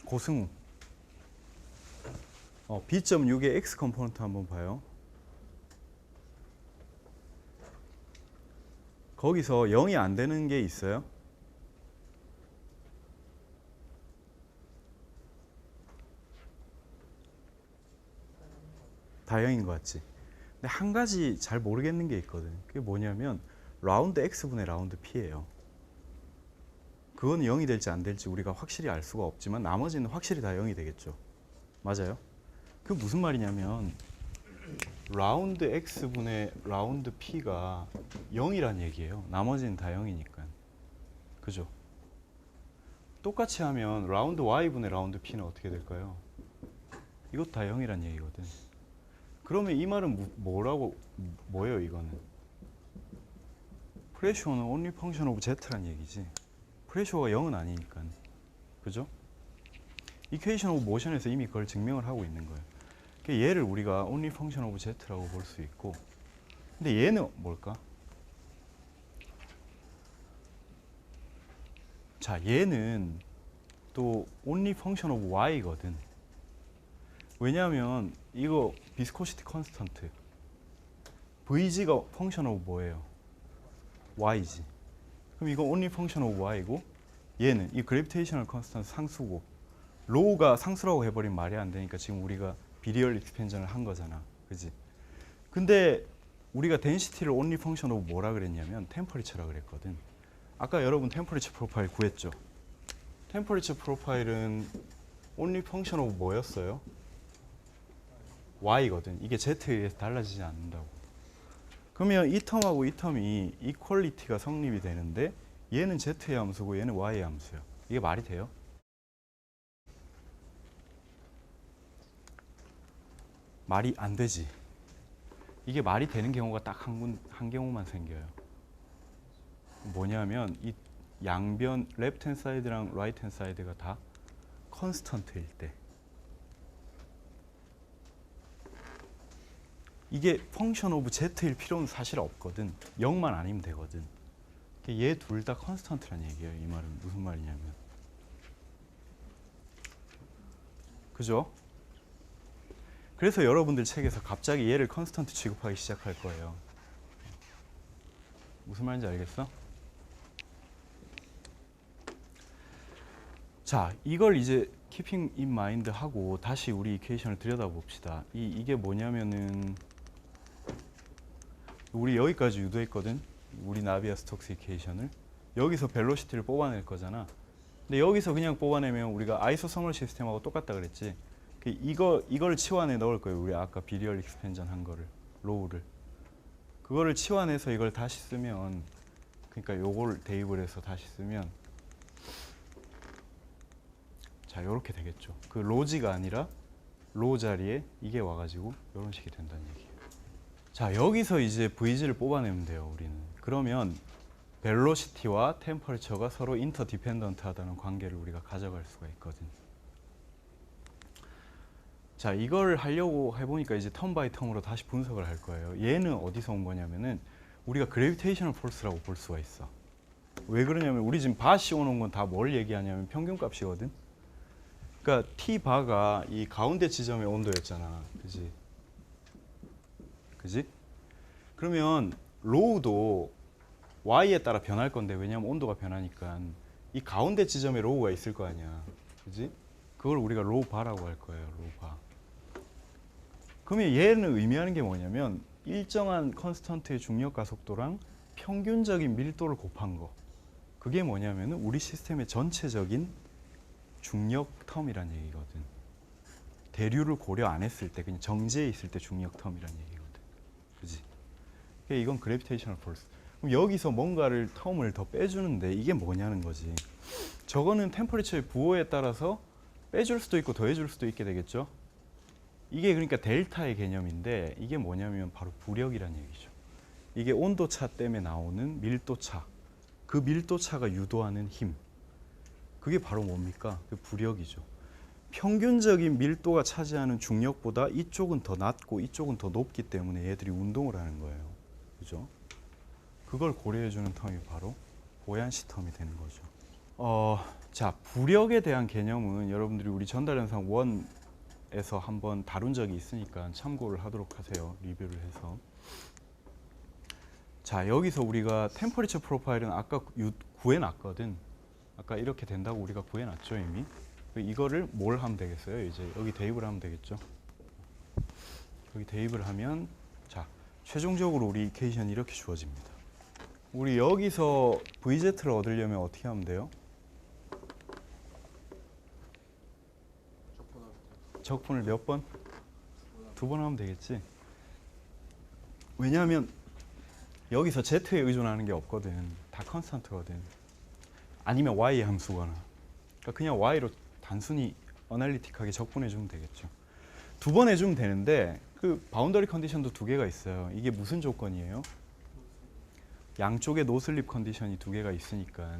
A: 고승우. B.6의 X 컴포넌트 한번 봐요. 거기서 0이 안 되는 게 있어요? 다 0인 것 같지? 근데 한 가지 잘 모르겠는 게 있거든. 그게 뭐냐면 라운드 X분의 라운드 P예요. 그건 0이 될지 안 될지 우리가 확실히 알 수가 없지만 나머지는 확실히 다 0이 되겠죠. 맞아요? 그게 무슨 말이냐면 라운드 X분의 라운드 P가 0이란 얘기예요. 나머지는 다 0이니까. 그죠? 똑같이 하면 라운드 Y분의 라운드 P는 어떻게 될까요? 이것도 다 0이란 얘기거든. 그러면 이 말은 뭐예요 이거는? 프레셔는 only function of Z란 얘기지. 프레셔가 0은 아니니까. 그죠? 이퀘이션 오브 모션에서 이미 그걸 증명을 하고 있는 거예요. 그러니까 얘를 우리가 only function of Z라고 볼 수 있고, 근데 얘는 뭘까? 자, 얘는 또 only function of Y거든. 왜냐하면 이거 비스코시티 컨스턴트 VG가 function of 뭐예요? Y지. 그럼 이거 only function of Y고 얘는 이 그래비테이셔널 컨스턴트 상수고 로우가 상수라고 해버리면 말이 안 되니까 지금 우리가 비리얼 익스펜전을 한 거잖아. 그지? 근데 우리가 덴시티를 only function of 뭐라 그랬냐면 템퍼리처라 그랬거든. 아까 여러분 템퍼리처 프로파일 구했죠? 템퍼리처 프로파일은 only function of 뭐였어요? Y거든. 이게 Z에 의해서 달라지지 않는다고. 그러면 이 텀하고 이 텀이 이퀄리티가 성립이 되는데 얘는 Z의 함수고 얘는 Y의 함수야. 이게 말이 돼요? 말이 안 되지. 이게 말이 되는 경우가 딱 한 경우만 생겨요. 뭐냐면 이 양변 레프트 핸 사이드랑 라이트 핸 사이드가 다 컨스턴트일 때 이게 펑션 오브 Z일 필요는 사실 없거든. 0만 아니면 되거든. 얘 둘 다 컨스턴트란 얘기예요. 이 말은 무슨 말이냐면, 그죠? 그래서 여러분들 책에서 갑자기 얘를 컨스턴트 취급하기 시작할 거예요. 무슨 말인지 알겠어? 자, 이걸 이제 keeping in mind 하고 다시 우리 이퀘이션을 들여다봅시다. 이게 뭐냐면은 우리 여기까지 유도했거든. 우리 나비아 스톡스 이퀘이션을 여기서 벨로시티를 뽑아낼 거잖아. 근데 여기서 그냥 뽑아내면 우리가 아이소서멀 시스템하고 똑같다 그랬지. 이걸 치환해 넣을 거예요. 우리 아까 비리얼 익스펜전 한 거를 로우를 그거를 치환해서 이걸 다시 쓰면 그러니까 요걸 대입을 해서 다시 쓰면 자 요렇게 되겠죠. 그 로지가 아니라 로 자리에 이게 와가지고 이런 식이 된다는 얘기예요. 자 여기서 이제 VG를 뽑아내면 돼요. 우리는 그러면 벨로시티와 템퍼리처가 서로 인터디펜던트하다는 관계를 우리가 가져갈 수가 있거든. 자 이걸 하려고 해보니까 이제 텀 바이 텀으로 다시 분석을 할 거예요. 얘는 어디서 온 거냐면은 우리가 그래비테이셔널 폴스라고 볼 수가 있어. 왜 그러냐면 우리 지금 바 씌워놓은 건 다 뭘 얘기하냐면 평균값이거든. 그러니까 T 바가 이 가운데 지점의 온도였잖아. 그지? 그지? 그러면 로우도 Y에 따라 변할 건데 왜냐면 온도가 변하니까 이 가운데 지점에 로우가 있을 거 아니야. 그지? 그걸 우리가 로우 바라고 할 거예요. 로우 바. 그러면 얘는 의미하는 게 뭐냐면 일정한 컨스턴트의 중력 가속도랑 평균적인 밀도를 곱한 거. 그게 뭐냐면 우리 시스템의 전체적인 중력 텀이란 얘기거든. 대류를 고려 안 했을 때 그냥 정지해 있을 때 중력 텀이란 얘기거든. 그지? 그러니까 이건 그래비테이셔널 폴스. 그럼 여기서 뭔가를 텀을 더 빼주는데 이게 뭐냐는 거지. 저거는 템퍼리처의 부호에 따라서 빼줄 수도 있고 더해줄 수도 있게 되겠죠. 이게 그러니까 델타의 개념인데 이게 뭐냐면 바로 부력이란 얘기죠. 이게 온도차 때문에 나오는 밀도차. 그 밀도차가 유도하는 힘. 그게 바로 뭡니까? 그 부력이죠. 평균적인 밀도가 차지하는 중력보다 이쪽은 더 낮고 이쪽은 더 높기 때문에 얘들이 운동을 하는 거예요. 그죠? 그걸 고려해주는 텀이 바로 보얀시 텀이 되는 거죠. 자, 부력에 대한 개념은 여러분들이 우리 전달현상 1에서 한번 다룬 적이 있으니까 참고를 하도록 하세요. 리뷰를 해서. 자, 여기서 우리가 템퍼리처 프로파일은 아까 구해놨거든. 아까 이렇게 된다고 우리가 구해놨죠, 이미. 이거를 뭘 하면 되겠어요? 이제 여기 대입을 하면 되겠죠. 여기 대입을 하면 자, 최종적으로 우리 이퀘이션이 이렇게 주어집니다. 우리 여기서 VZ를 얻으려면 어떻게 하면 돼요? 적분을 몇 번? 2번 하면 되겠지. 왜냐하면 여기서 Z에 의존하는 게 없거든. 다 컨스턴트거든. 아니면 Y의 함수거나. 그러니까 그냥 Y로 단순히 어널리틱하게 적분해 주면 되겠죠. 2번 해주면 되는데 그 바운더리 컨디션도 2개가 있어요. 이게 무슨 조건이에요? 양쪽에 노슬립 컨디션이 2개가 있으니까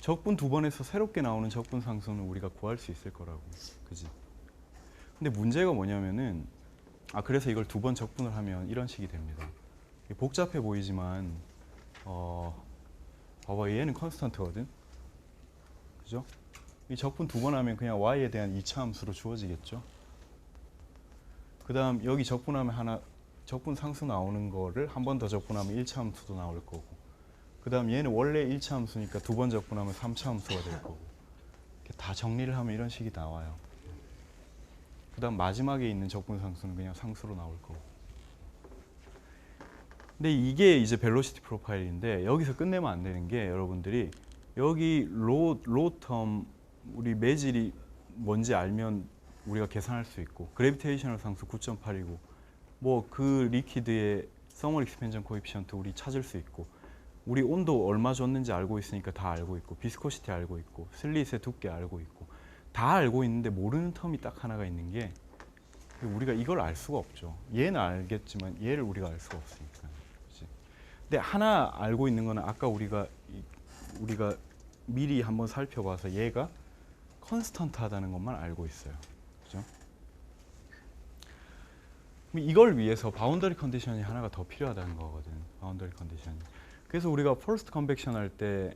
A: 적분 2번에서 새롭게 나오는 적분 상수는 우리가 구할 수 있을 거라고. 그지? 근데 문제가 뭐냐면은 그래서 이걸 2번 적분을 하면 이런 식이 됩니다. 복잡해 보이지만 봐봐 얘는 컨스턴트거든. 그죠? 이 적분 2번 하면 그냥 y에 대한 2차 함수로 주어지겠죠. 그 다음 여기 적분하면 적분 상수 나오는 거를 한 번 더 적분하면 1차 함수도 나올 거고 그 다음 얘는 원래 1차 함수니까 2번 적분하면 3차 함수가 될 거고 이렇게 다 정리를 하면 이런 식이 나와요. 그 다음 마지막에 있는 적분 상수는 그냥 상수로 나올 거고. 근데 이게 이제 벨로시티 프로파일인데 여기서 끝내면 안 되는 게 여러분들이 여기 로 텀 우리 매질이 뭔지 알면 우리가 계산할 수 있고 그래비테이셔널 상수 9.8이고 뭐 그 리퀴드의 서멀 익스펜전 코에피션트 우리 찾을 수 있고 우리 온도 얼마 줬는지 알고 있으니까 다 알고 있고 비스코시티 알고 있고 슬릿의 두께 알고 있고 다 알고 있는데 모르는 텀이 딱 하나가 있는 게 우리가 이걸 알 수가 없죠. 얘는 알겠지만 얘를 우리가 알 수가 없으니까. 그치? 근데 하나 알고 있는 거는 아까 우리가 미리 한번 살펴봐서 얘가 컨스턴트하다는 것만 알고 있어요. 그죠? 이걸 위해서 바운더리 컨디션이 하나가 더 필요하다는 거거든. 바운더리 컨디션이. 그래서 우리가 포스트 컨벡션 할 때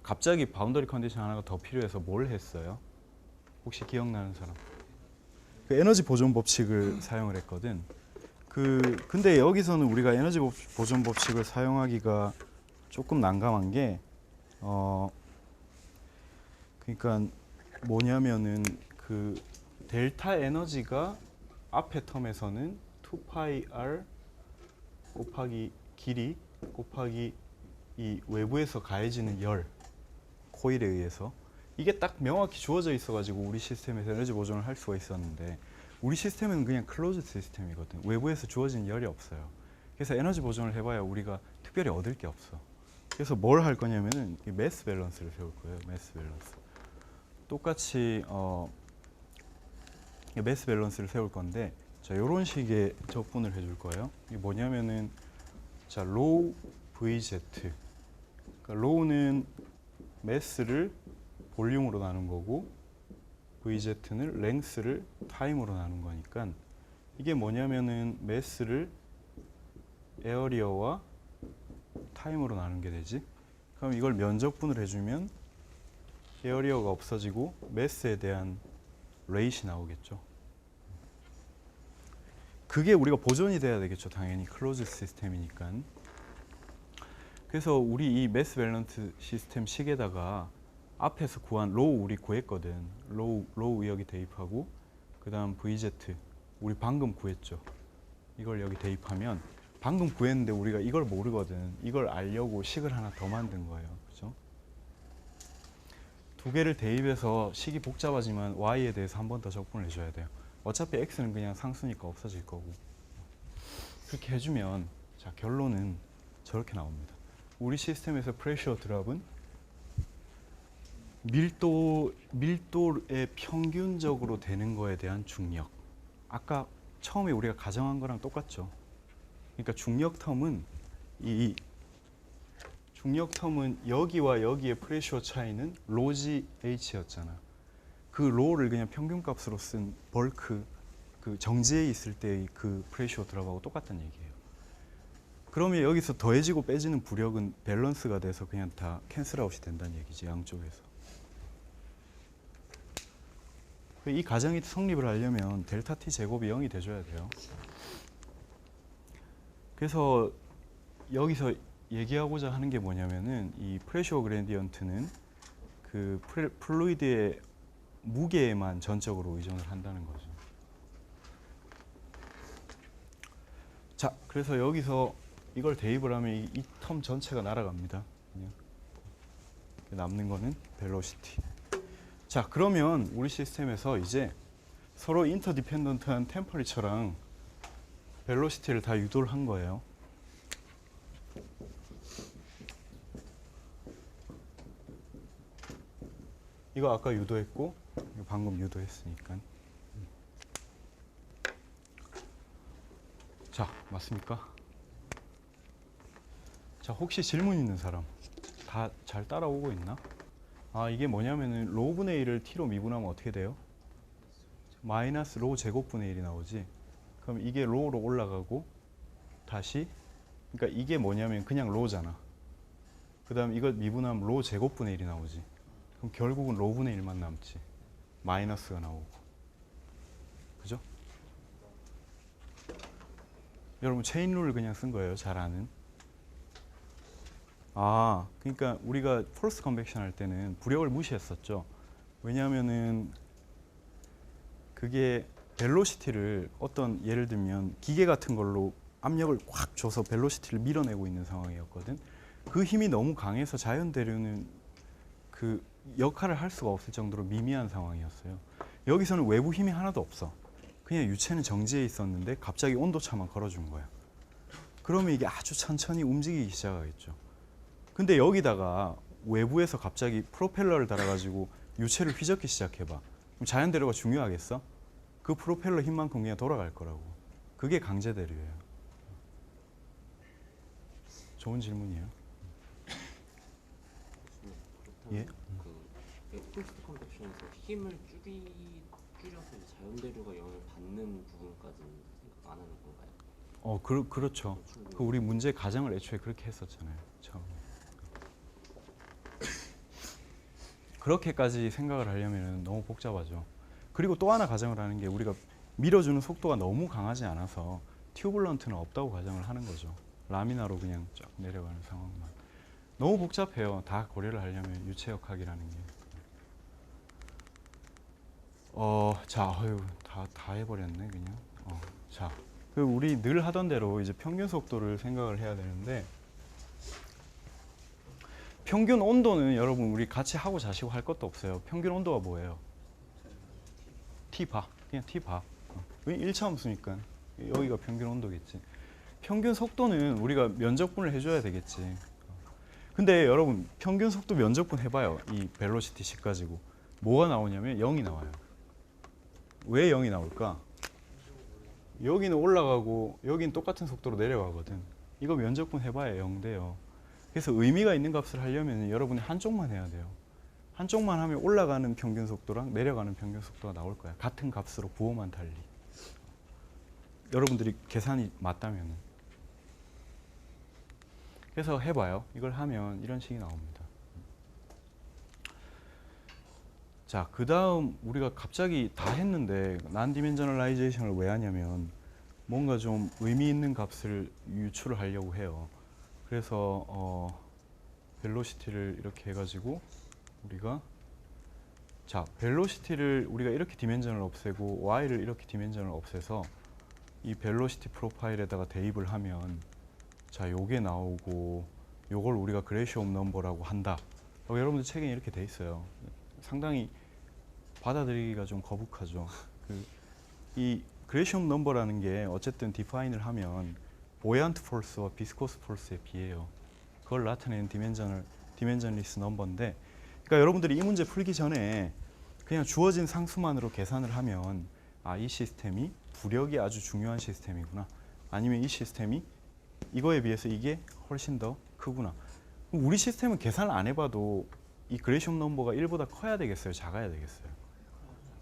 A: 갑자기 바운더리 컨디션 하나가 더 필요해서 뭘 했어요? 혹시 기억나는 사람? 그 에너지 보존 법칙을 사용을 했거든. 근데 여기서는 우리가 에너지 보존 법칙을 사용하기가 조금 난감한 게 그러니까 뭐냐면은 그 델타 에너지가 앞에 텀에서는 2파이 r 곱하기 길이 곱하기 이 외부에서 가해지는 열 코일에 의해서 이게 딱 명확히 주어져 있어가지고 우리 시스템에서 에너지 보존을 할 수가 있었는데 우리 시스템은 그냥 클로즈 시스템이거든. 외부에서 주어진 열이 없어요. 그래서 에너지 보존을 해봐야 우리가 특별히 얻을 게 없어. 그래서 뭘 할 거냐면은 이 매스 밸런스를 세울 거예요. 매스 밸런스. 똑같이 매스 밸런스를 세울 건데 자 이런 식의 적분을 해줄 거예요. 이게 뭐냐면은 자 로우 VZ. 그러니까 로우는 매스를 볼륨으로 나눈 거고 VZ는 랭스를 타임으로 나눈 거니까 이게 뭐냐면은 매스를 에어리어와 타임으로 나눈 게 되지. 그럼 이걸 면적분을 해주면 에어리어가 없어지고 매스에 대한 레이시 나오겠죠. 그게 우리가 보존이 돼야 되겠죠. 당연히 클로즈 시스템이니까. 그래서 우리 이 매스 밸런스 시스템 식에다가 앞에서 구한 로우 우리 구했거든. 로우 여기 대입하고 그 다음 VZ 우리 방금 구했죠. 이걸 여기 대입하면 방금 구했는데 우리가 이걸 모르거든. 이걸 알려고 식을 하나 더 만든 거예요. 그죠? 두 개를 대입해서 식이 복잡하지만 Y에 대해서 한 번 더 적분을 해줘야 돼요. 어차피 X는 그냥 상수니까 없어질 거고. 그렇게 해주면 자 결론은 저렇게 나옵니다. 우리 시스템에서 프레셔 드랍은 밀도의 평균적으로 되는 거에 대한 중력. 아까 처음에 우리가 가정한 거랑 똑같죠. 그러니까 중력 텀은 여기와 여기의 프레셔 차이는 로지 H였잖아. 그 로를 그냥 평균값으로 쓴 벌크 그 정지에 있을 때의 그 프레셔 드랍하고 똑같다는 얘기예요. 그러면 여기서 더해지고 빼지는 부력은 밸런스가 돼서 그냥 다 캔슬아웃이 된다는 얘기지. 양쪽에서. 이 가정이 성립을 하려면 델타 T 제곱이 0이 돼줘야 돼요. 그래서 여기서 얘기하고자 하는 게 뭐냐면은 이 프레셔 그레디언트는 그 플루이드의 무게에만 전적으로 의존을 한다는 거죠. 자, 그래서 여기서 이걸 대입을 하면 이 텀 전체가 날아갑니다. 그냥 남는 거는 벨로시티. 자, 그러면 우리 시스템에서 이제 서로 인터디펜던트한 템퍼리처랑 벨로시티를 다 유도를 한 거예요. 이거 아까 유도했고 이거 방금 유도했으니까. 자, 맞습니까? 자, 혹시 질문 있는 사람? 다 잘 따라오고 있나? 아, 이게 뭐냐면은 로분의 1을 t로 미분하면 어떻게 돼요? 마이너스 로 제곱분의 1이 나오지. 그럼 이게 로로 올라가고 다시 그러니까 이게 뭐냐면 그냥 로잖아. 그 다음 이거 미분하면 로 제곱분의 1이 나오지. 그럼 결국은 로분의 1만 남지. 마이너스가 나오고. 그죠? 여러분 체인 룰을 그냥 쓴 거예요. 잘 아는. 아, 그러니까 우리가 폴스 컨벡션 할 때는 부력을 무시했었죠. 왜냐하면은 그게 벨로시티를 어떤 예를 들면 기계 같은 걸로 압력을 꽉 줘서 벨로시티를 밀어내고 있는 상황이었거든. 그 힘이 너무 강해서 자연 대류는 그 역할을 할 수가 없을 정도로 미미한 상황이었어요. 여기서는 외부 힘이 하나도 없어. 그냥 유체는 정지해 있었는데 갑자기 온도차만 걸어준 거야. 그러면 이게 아주 천천히 움직이기 시작하겠죠. 근데 여기다가 외부에서 갑자기 프로펠러를 달아가지고 유체를 휘젓기 시작해봐. 그럼 자연 대류가 중요하겠어? 그 프로펠러 힘만큼 그냥 돌아갈 거라고. 그게 강제 대류예요. 좋은 질문이에요. 예?
C: 그 폴스 컨벡션에서 힘을 줄여서 자연 대류가 영향을 받는 부분까지는 생각 안 하는 건가요?
A: 그렇죠. 그 우리 문제 가정을 애초에 그렇게 했었잖아요. 처음에. 그렇게까지 생각을 하려면 너무 복잡하죠. 그리고 또 하나 가정을 하는 게 우리가 밀어주는 속도가 너무 강하지 않아서 튜블런트는 없다고 가정을 하는 거죠. 라미나로 그냥 쫙 내려가는 상황만. 너무 복잡해요. 다 고려를 하려면 유체역학이라는 게. 자, 다 해버렸네 그냥. 자, 그 우리 늘 하던 대로 이제 평균 속도를 생각을 해야 되는데 평균 온도는 여러분 우리 같이 하고 자시고 할 것도 없어요. 평균 온도가 뭐예요? T 봐. 그냥 T 봐. 1차함수니까 여기가 평균 온도겠지. 평균 속도는 우리가 면적분을 해줘야 되겠지. 근데 여러분 평균 속도 면적분 해봐요. 이 벨로시티 식 가지고 뭐가 나오냐면 0이 나와요. 왜 0이 나올까? 여기는 올라가고 여기는 똑같은 속도로 내려가거든. 이거 면적분 해봐야 0 돼요. 그래서 의미가 있는 값을 하려면 여러분이 한쪽만 해야 돼요. 한쪽만 하면 올라가는 평균 속도랑 내려가는 평균 속도가 나올 거야. 같은 값으로 부호만 달리. 여러분들이 계산이 맞다면. 그래서 해봐요. 이걸 하면 이런 식이 나옵니다. 자, 그 다음 우리가 갑자기 다 했는데 난디멘저널라이제이션을 왜 하냐면 뭔가 좀 의미 있는 값을 유출을 하려고 해요. 그래서 벨로시티를 이렇게 해가지고 우리가 자, 벨로시티를 우리가 이렇게 디멘전을 없애고 y를 이렇게 디멘전을 없애서 이 벨로시티 프로파일에다가 대입을 하면 자, 요게 나오고 요걸 우리가 그레이시오 오브 넘버라고 한다. 여러분들 책에 이렇게 돼 있어요. 상당히 받아들이기가 좀 거북하죠. 이 그레이시오 오브 넘버라는 게 어쨌든 디파인을 하면 보얀트 폴스와 비스코스 폴스에 비해요. 그걸 나타내는 디멘전리스 넘버인데, 그러니까 여러분들이 이 문제 풀기 전에 그냥 주어진 상수만으로 계산을 하면 이 시스템이 부력이 아주 중요한 시스템이구나. 아니면 이 시스템이 이거에 비해서 이게 훨씬 더 크구나. 그럼 우리 시스템은 계산을 안 해봐도 이 그레이시오 오브 넘버가 1보다 커야 되겠어요? 작아야 되겠어요?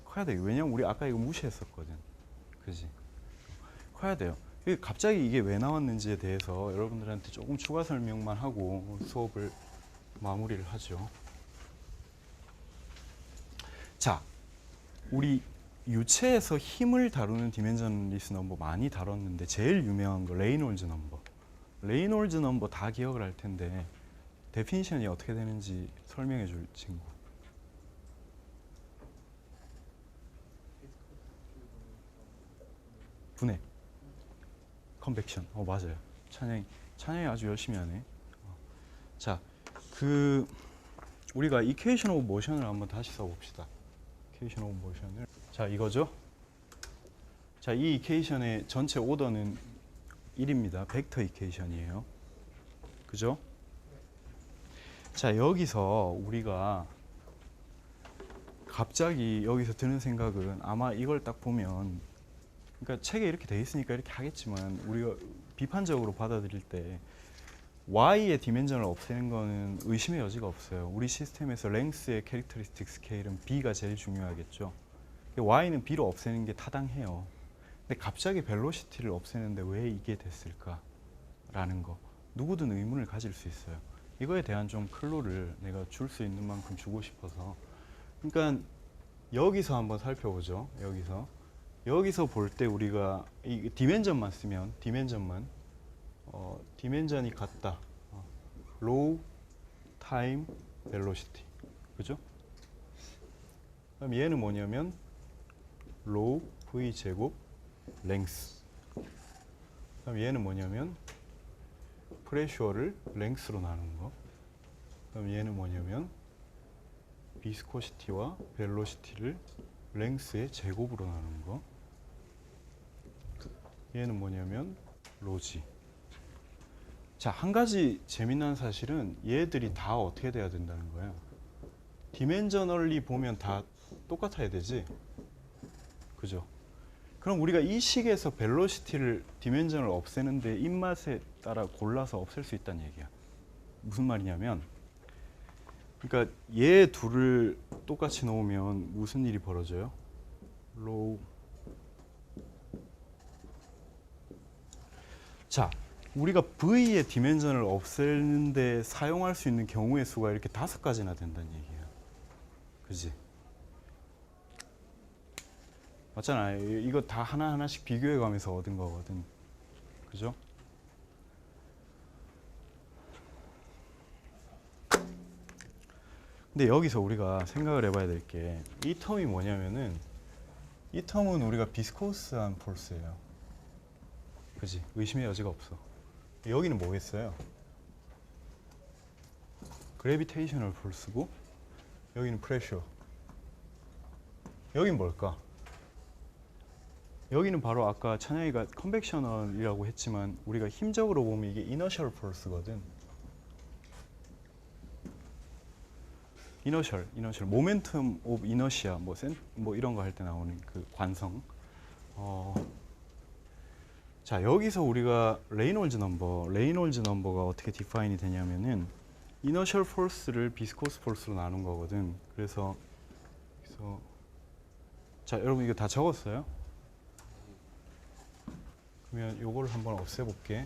A: 커야 돼요. 왜냐면 우리 아까 이거 무시했었거든. 그지? 커야 돼요. 갑자기 이게 왜 나왔는지에 대해서 여러분들한테 조금 추가 설명만 하고 수업을 마무리를 하죠. 자, 우리 유체에서 힘을 다루는 디멘전리스 넘버 많이 다뤘는데 제일 유명한 거 레이놀즈 넘버. 레이놀즈 넘버 다 기억을 할 텐데 데피니션이 어떻게 되는지 설명해 줄 친구. 분해. 컨벡션. 맞아요. 찬양이 아주 열심히 하네. 자, 우리가 이퀘이션 오브 모션을 한번 다시 써봅시다. 이퀘이션 오브 모션을. 자, 이거죠. 자, 이 이퀘이션의 전체 오더는 1입니다. 벡터 이퀘이션이에요. 그죠? 자, 여기서 우리가 갑자기 여기서 드는 생각은 아마 이걸 딱 보면, 그러니까 책에 이렇게 돼 있으니까 이렇게 하겠지만 우리가 비판적으로 받아들일 때 y의 디멘전을 없애는 거는 의심의 여지가 없어요. 우리 시스템에서 랭스의 캐릭터리스틱 스케일은 b가 제일 중요하겠죠. y는 b로 없애는 게 타당해요. 근데 갑자기 벨로시티를 없애는데 왜 이게 됐을까라는 거 누구든 의문을 가질 수 있어요. 이거에 대한 좀 클루를 내가 줄 수 있는 만큼 주고 싶어서. 그러니까 여기서 한번 살펴보죠. 여기서 볼 때 우리가 이 디멘전만 쓰면 디멘전이 같다. 로우 타임 벨로시티. 그죠? 그럼 얘는 뭐냐면 로우 v 제곱 랭스. 그럼 얘는 뭐냐면 프레셔를 랭스로 나누는 거. 그럼 얘는 뭐냐면 비스코시티와 벨로시티를 랭스의 제곱으로 나누는 거. 얘는 뭐냐면 로지. 자, 한 가지 재미난 사실은 얘들이 다 어떻게 돼야 된다는 거야. 디멘저널리 보면 다 똑같아야 되지. 그죠? 그럼 우리가 이 식에서 벨로시티를 디멘전을 없애는데 입맛에 따라 골라서 없앨 수 있다는 얘기야. 무슨 말이냐면, 그러니까 얘 둘을 똑같이 놓으면 무슨 일이 벌어져요? 로우. 자, 우리가 V의 디멘전을 없애는데 사용할 수 있는 경우의 수가 이렇게 5가지나 된다는 얘기예요. 그지? 맞잖아. 이거 다 하나하나씩 비교해 가면서 얻은 거거든. 그죠? 근데 여기서 우리가 생각을 해봐야 될 게 이 텀이 뭐냐면은 이 텀은 우리가 비스코스한 폴스예요. 그지? 의심의 여지가 없어. 여기는 뭐겠어요? 그래비테이셔널 폴스고 여기는 프레셔. 여긴 뭘까? 여기는 바로 아까 찬영이가 컨벡셔널이라고 했지만 우리가 힘적으로 보면 이게 이너셜 폴스거든. 이너셜, 모멘텀 오브 이너시아, 뭐 이런 거 할 때 나오는 그 관성. 자, 여기서 우리가 레이놀즈 넘버가 어떻게 디파인이 되냐면은 이너셜 폴스를 비스코스 폴스로 나눈 거거든. 그래서 자, 여러분 이거 다 적었어요? 그러면 요거를 한번 없애볼게.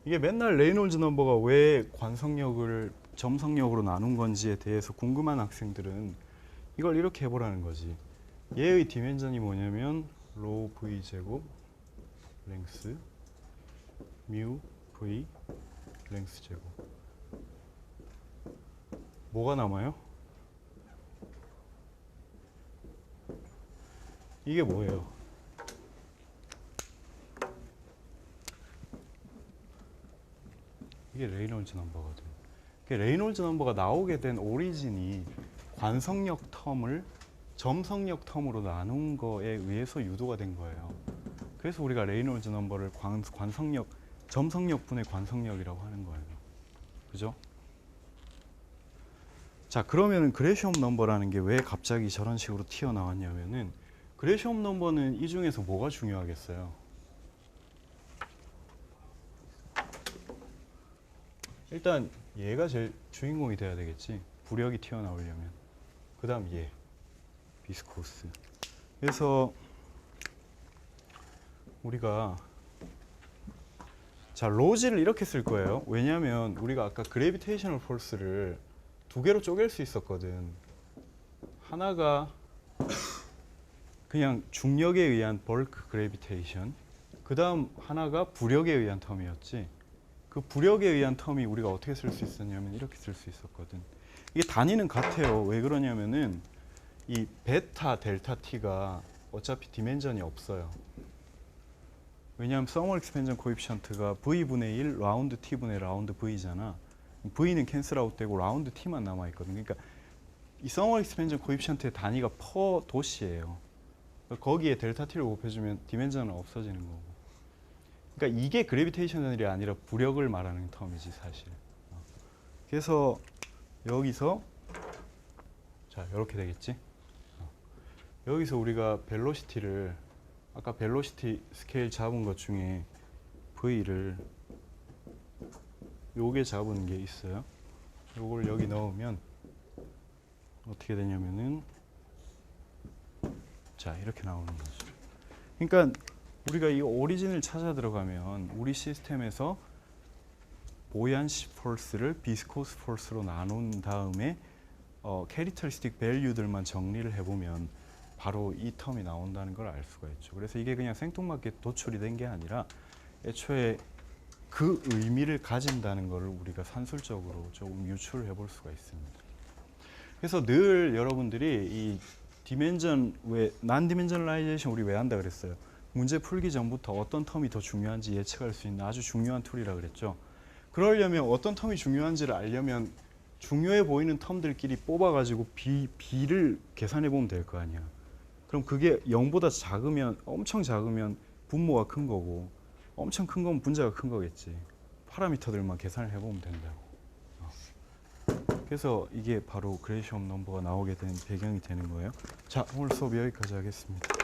A: 이게 맨날 레이놀즈 넘버가 왜 관성력을 점성력으로 나눈 건지에 대해서 궁금한 학생들은 이걸 이렇게 해보라는 거지. 얘의 디멘전이 뭐냐면 로 v 제곱 랭스 뮤 v 랭스 제곱. 뭐가 남아요? 이게 뭐예요? 이게 레이놀즈 넘버거든. 레이놀즈 넘버가 나오게 된 오리진이 관성력 텀을 점성력 텀으로 나눈 거에 의해서 유도가 된 거예요. 그래서 우리가 레이놀즈 넘버를 관성력, 점성력 분의 관성력이라고 하는 거예요. 그죠? 자, 그러면은 그레시엄 넘버라는 게 왜 갑자기 저런 식으로 튀어나왔냐면은 그레시엄 넘버는 이 중에서 뭐가 중요하겠어요? 일단 얘가 제일 주인공이 돼야 되겠지. 부력이 튀어나오려면. 그 다음 얘 비스코스. 그래서 우리가 자, 로지를 이렇게 쓸 거예요. 왜냐하면 우리가 아까 그래비테이셔널 폴스를 두 개로 쪼갤 수 있었거든. 하나가 그냥 중력에 의한 벌크 그래비테이션, 그 다음 하나가 부력에 의한 텀이었지. 그 부력에 의한 텀이 우리가 어떻게 쓸 수 있었냐면 이렇게 쓸 수 있었거든. 이게 단위는 같아요. 왜 그러냐면은 이 베타 델타 t가 어차피 디멘전이 없어요. 왜냐하면 서머 익스펜전 코에피션트가 v분의 1 라운드 t분의 라운드 v잖아. v는 캔슬 아웃 되고 라운드 t만 남아 있거든. 그러니까 이 서머 익스펜전 코에피션트의 단위가 퍼 도시예요. 거기에 델타 t를 곱해주면 디멘전은 없어지는 거고. 그러니까 이게 그래비테이셔널이 아니라 부력을 말하는 텀이지 사실. 그래서 여기서 자, 이렇게 되겠지. 여기서 우리가 벨로시티를 아까 벨로시티 스케일 잡은 것 중에 V를 요게 잡은 게 있어요. 요걸 여기 넣으면 어떻게 되냐면은 자, 이렇게 나오는 거죠. 그러니까 우리가 이 오리진을 찾아 들어가면 우리 시스템에서 보얀시 폴스를 비스코스 폴스로 나눈 다음에 캐릭터리스틱 밸류들만 정리를 해보면 바로 이 텀이 나온다는 걸 알 수가 있죠. 그래서 이게 그냥 생뚱맞게 도출이 된 게 아니라 애초에 그 의미를 가진다는 걸 우리가 산술적으로 조금 유추를 해볼 수가 있습니다. 그래서 늘 여러분들이 이 디멘전 난 디멘전라이제이션 우리 왜 한다 그랬어요? 문제 풀기 전부터 어떤 텀이 더 중요한지 예측할 수 있는 아주 중요한 툴이라 그랬죠. 그러려면 어떤 텀이 중요한지를 알려면 중요해 보이는 텀들끼리 뽑아가지고 B를 계산해 보면 될 거 아니야. 그럼 그게 0보다 작으면, 엄청 작으면 분모가 큰 거고 엄청 큰 건 분자가 큰 거겠지. 파라미터들만 계산을 해보면 된다고. 그래서 이게 바로 그레이시엄 넘버가 나오게 된 배경이 되는 거예요. 자, 오늘 수업 여기까지 하겠습니다.